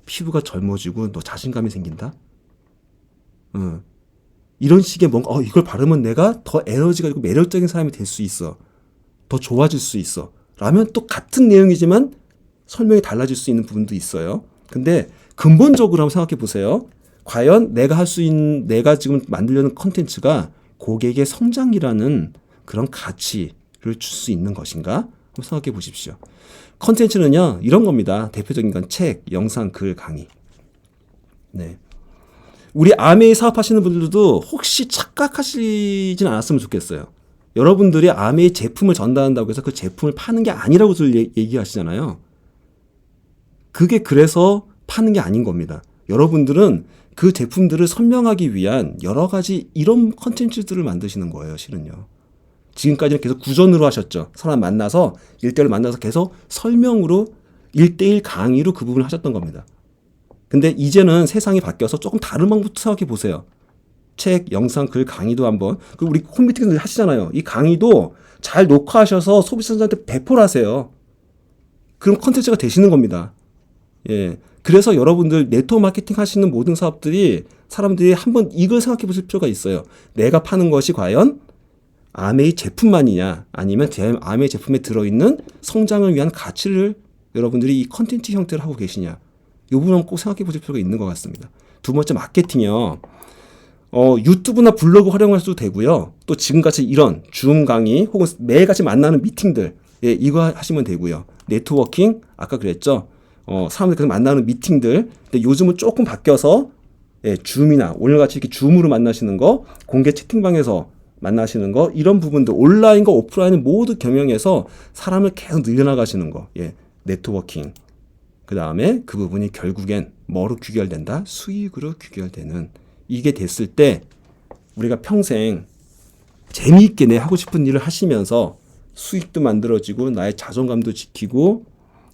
피부가 젊어지고 너 자신감이 생긴다. 이런 식의 뭔가 이걸 바르면 내가 더 에너지가 있고 매력적인 사람이 될 수 있어. 더 좋아질 수 있어. 라면 또 같은 내용이지만 설명이 달라질 수 있는 부분도 있어요. 근데 근본적으로 한번 생각해 보세요. 과연 내가 지금 만들려는 컨텐츠가 고객의 성장이라는 그런 가치를 줄 수 있는 것인가? 한번 생각해 보십시오. 컨텐츠는요, 이런 겁니다. 대표적인 건 책, 영상, 글, 강의. 네. 우리 아메이 사업하시는 분들도 혹시 착각하시진 않았으면 좋겠어요. 여러분들이 아메이 제품을 전달한다고 해서 그 제품을 파는 게 아니라고 얘기하시잖아요. 그게 그래서 파는 게 아닌 겁니다. 여러분들은 그 제품들을 설명하기 위한 여러 가지 이런 컨텐츠들을 만드시는 거예요, 실은요. 지금까지는 계속 구전으로 하셨죠. 사람 만나서 1대1로 만나서 계속 설명으로 1대1 강의로 그 부분을 하셨던 겁니다. 근데 이제는 세상이 바뀌어서 조금 다른 방법부터 생각해 보세요. 책, 영상, 글, 강의도 한번. 그리고 우리 홈미팅들 하시잖아요. 이 강의도 잘 녹화하셔서 소비자들한테 배포를 하세요. 그럼 컨텐츠가 되시는 겁니다. 예. 그래서 여러분들 네트워크 마케팅 하시는 모든 사람들이 한번 이걸 생각해 보실 필요가 있어요. 내가 파는 것이 과연 아메이 제품만이냐, 아니면 아메이 제품에 들어있는 성장을 위한 가치를 여러분들이 이 컨텐츠 형태를 하고 계시냐. 이 부분은 꼭 생각해 보실 필요가 있는 것 같습니다. 두 번째 마케팅이요. 유튜브나 블로그 활용할 수도 되고요. 또 지금같이 이런 줌 강의 혹은 매일같이 만나는 미팅들, 예, 이거 하시면 되고요. 네트워킹, 아까 그랬죠. 사람들 계속 만나는 미팅들. 근데 요즘은 조금 바뀌어서, 예, 줌이나 오늘같이 이렇게 줌으로 만나시는 거, 공개 채팅방에서 만나시는 거, 이런 부분들 온라인과 오프라인을 모두 겸용해서 사람을 계속 늘려나가시는 거, 예, 네트워킹. 그 다음에 그 부분이 결국엔 뭐로 귀결된다? 수익으로 귀결되는. 이게 됐을 때 우리가 평생 재미있게 내 하고 싶은 일을 하시면서 수익도 만들어지고 나의 자존감도 지키고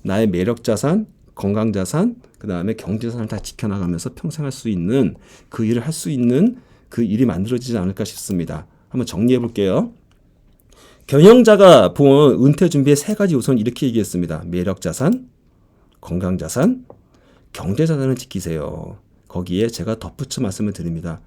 나의 매력 자산, 건강 자산, 그 다음에 경제 자산을 다 지켜나가면서 평생 할 수 있는 그 일을 할 수 있는 그 일이 만들어지지 않을까 싶습니다. 한번 정리해 볼게요. 경영자가 본 은퇴 준비의 세 가지 요소는 이렇게 얘기했습니다. 매력 자산, 건강 자산, 경제 자산을 지키세요. 거기에 제가 덧붙여 말씀을 드립니다.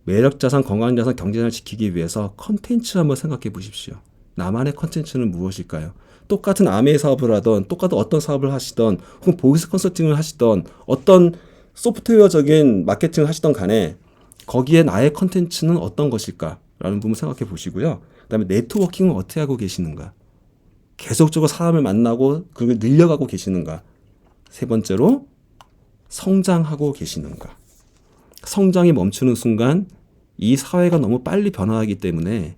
매력 자산, 건강 자산, 경제 자산을 지키기 위해서 컨텐츠 한번 생각해 보십시오. 나만의 컨텐츠는 무엇일까요? 똑같은 아메이 사업을 하던, 똑같은 어떤 사업을 하시던, 혹은 보이스 컨설팅을 하시던, 어떤 소프트웨어적인 마케팅을 하시던 간에 거기에 나의 컨텐츠는 어떤 것일까? 라는 부분 생각해 보시고요. 그 다음에 네트워킹은 어떻게 하고 계시는가? 계속적으로 사람을 만나고 그걸 늘려가고 계시는가? 세 번째로 성장하고 계시는가? 성장이 멈추는 순간 이 사회가 너무 빨리 변화하기 때문에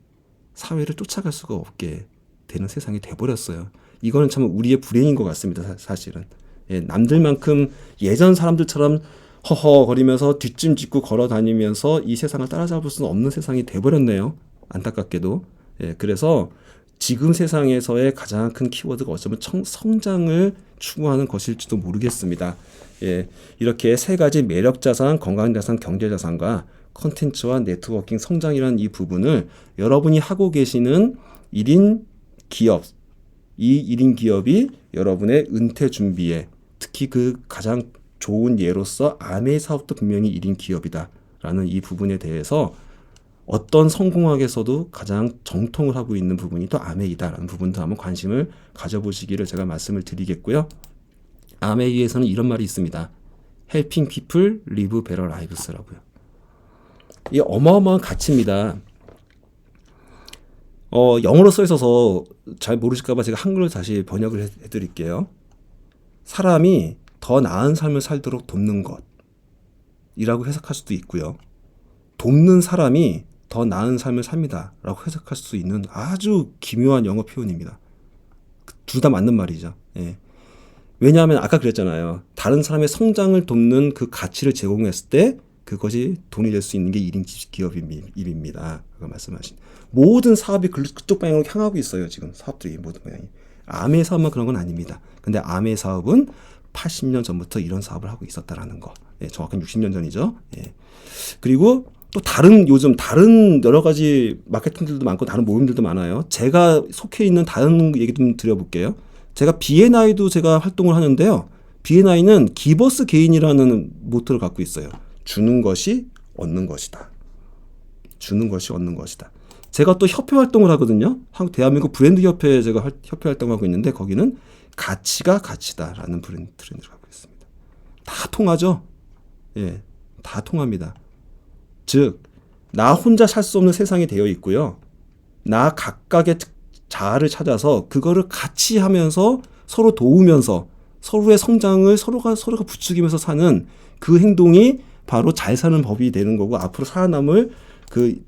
사회를 쫓아갈 수가 없게 되는 세상이 돼버렸어요. 이거는 참 우리의 불행인 것 같습니다. 사실은. 예, 남들만큼 예전 사람들처럼 허허거리면서 뒷짐짓고 걸어다니면서 이 세상을 따라잡을 수는 없는 세상이 돼버렸네요. 안타깝게도. 예, 그래서 지금 세상에서의 가장 큰 키워드가 어쩌면 성장을 추구하는 것일지도 모르겠습니다. 예, 이렇게 세 가지 매력자산, 건강자산, 경제자산과 컨텐츠와 네트워킹, 성장이라는 이 부분을 여러분이 하고 계시는 1인 기업, 이 1인 기업이 여러분의 은퇴 준비에 특히 그 가장 좋은 예로서 아메이 사업도 분명히 1인 기업이다라는 이 부분에 대해서 어떤 성공학에서도 가장 정통을 하고 있는 부분이 또 아메이다라는 부분도 한번 관심을 가져보시기를 제가 말씀을 드리겠고요. 아메이에서는 이런 말이 있습니다. Helping people live better lives라고요. 이 어마어마한 가치입니다. 영어로 써 있어서 잘 모르실까봐 제가 한글로 다시 번역을 해드릴게요. 사람이 더 나은 삶을 살도록 돕는 것이라고 해석할 수도 있고요. 돕는 사람이 더 나은 삶을 삽니다 라고 해석할 수 있는 아주 기묘한 영어 표현입니다. 둘 다 맞는 말이죠. 예. 왜냐하면 아까 그랬잖아요. 다른 사람의 성장을 돕는 그 가치를 제공했을 때 그것이 돈이 될 수 있는 게 1인 기업입니다. 그거 말씀하신. 모든 사업이 그쪽 방향으로 향하고 있어요. 지금 사업들이 모든 방향이. 아메이 사업만 그런 건 아닙니다. 근데 아메이 사업은 80년 전부터 이런 사업을 하고 있었다라는 거. 예, 정확한 60년 전이죠. 예. 그리고 또 요즘 다른 여러 가지 마케팅들도 많고 다른 모임들도 많아요. 제가 속해 있는 다른 얘기 좀 드려볼게요. 제가 B&I도 제가 활동을 하는데요. B&I는 기버스 게인이라는 모토를 갖고 있어요. 주는 것이 얻는 것이다. 주는 것이 얻는 것이다. 제가 또 협회 활동을 하거든요. 대한민국 브랜드 협회에 제가 협회 활동하고 있는데 거기는 가치가 가치다라는 트렌드를 갖고 있습니다. 다 통하죠? 예, 다 통합니다. 즉, 나 혼자 살 수 없는 세상이 되어 있고요. 나 각각의 자아를 찾아서 그거를 같이 하면서 서로 도우면서 서로의 성장을 서로가 부추기면서 사는 그 행동이 바로 잘 사는 법이 되는 거고 앞으로 살아남을 그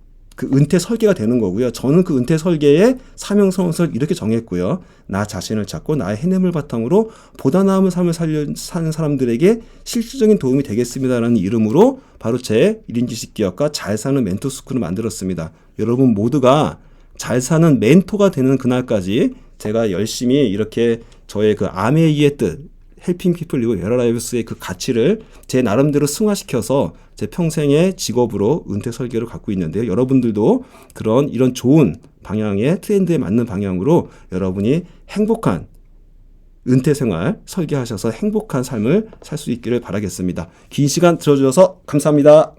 은퇴 설계가 되는 거고요. 저는 그 은퇴 설계의 사명성을 이렇게 정했고요. 나 자신을 찾고 나의 해냄을 바탕으로 보다 나은 삶을 사는 사람들에게 실질적인 도움이 되겠습니다라는 이름으로 바로 제 1인 지식기업과 잘 사는 멘토 스쿨을 만들었습니다. 여러분 모두가 잘 사는 멘토가 되는 그날까지 제가 열심히 이렇게 저의 그 아메이의 뜻 헬핑 피플 리브 베터 라이브스의 그 가치를 제 나름대로 승화시켜서 제 평생의 직업으로 은퇴 설계를 갖고 있는데요. 여러분들도 이런 좋은 방향의 트렌드에 맞는 방향으로 여러분이 행복한 은퇴 생활 설계하셔서 행복한 삶을 살 수 있기를 바라겠습니다. 긴 시간 들어주셔서 감사합니다.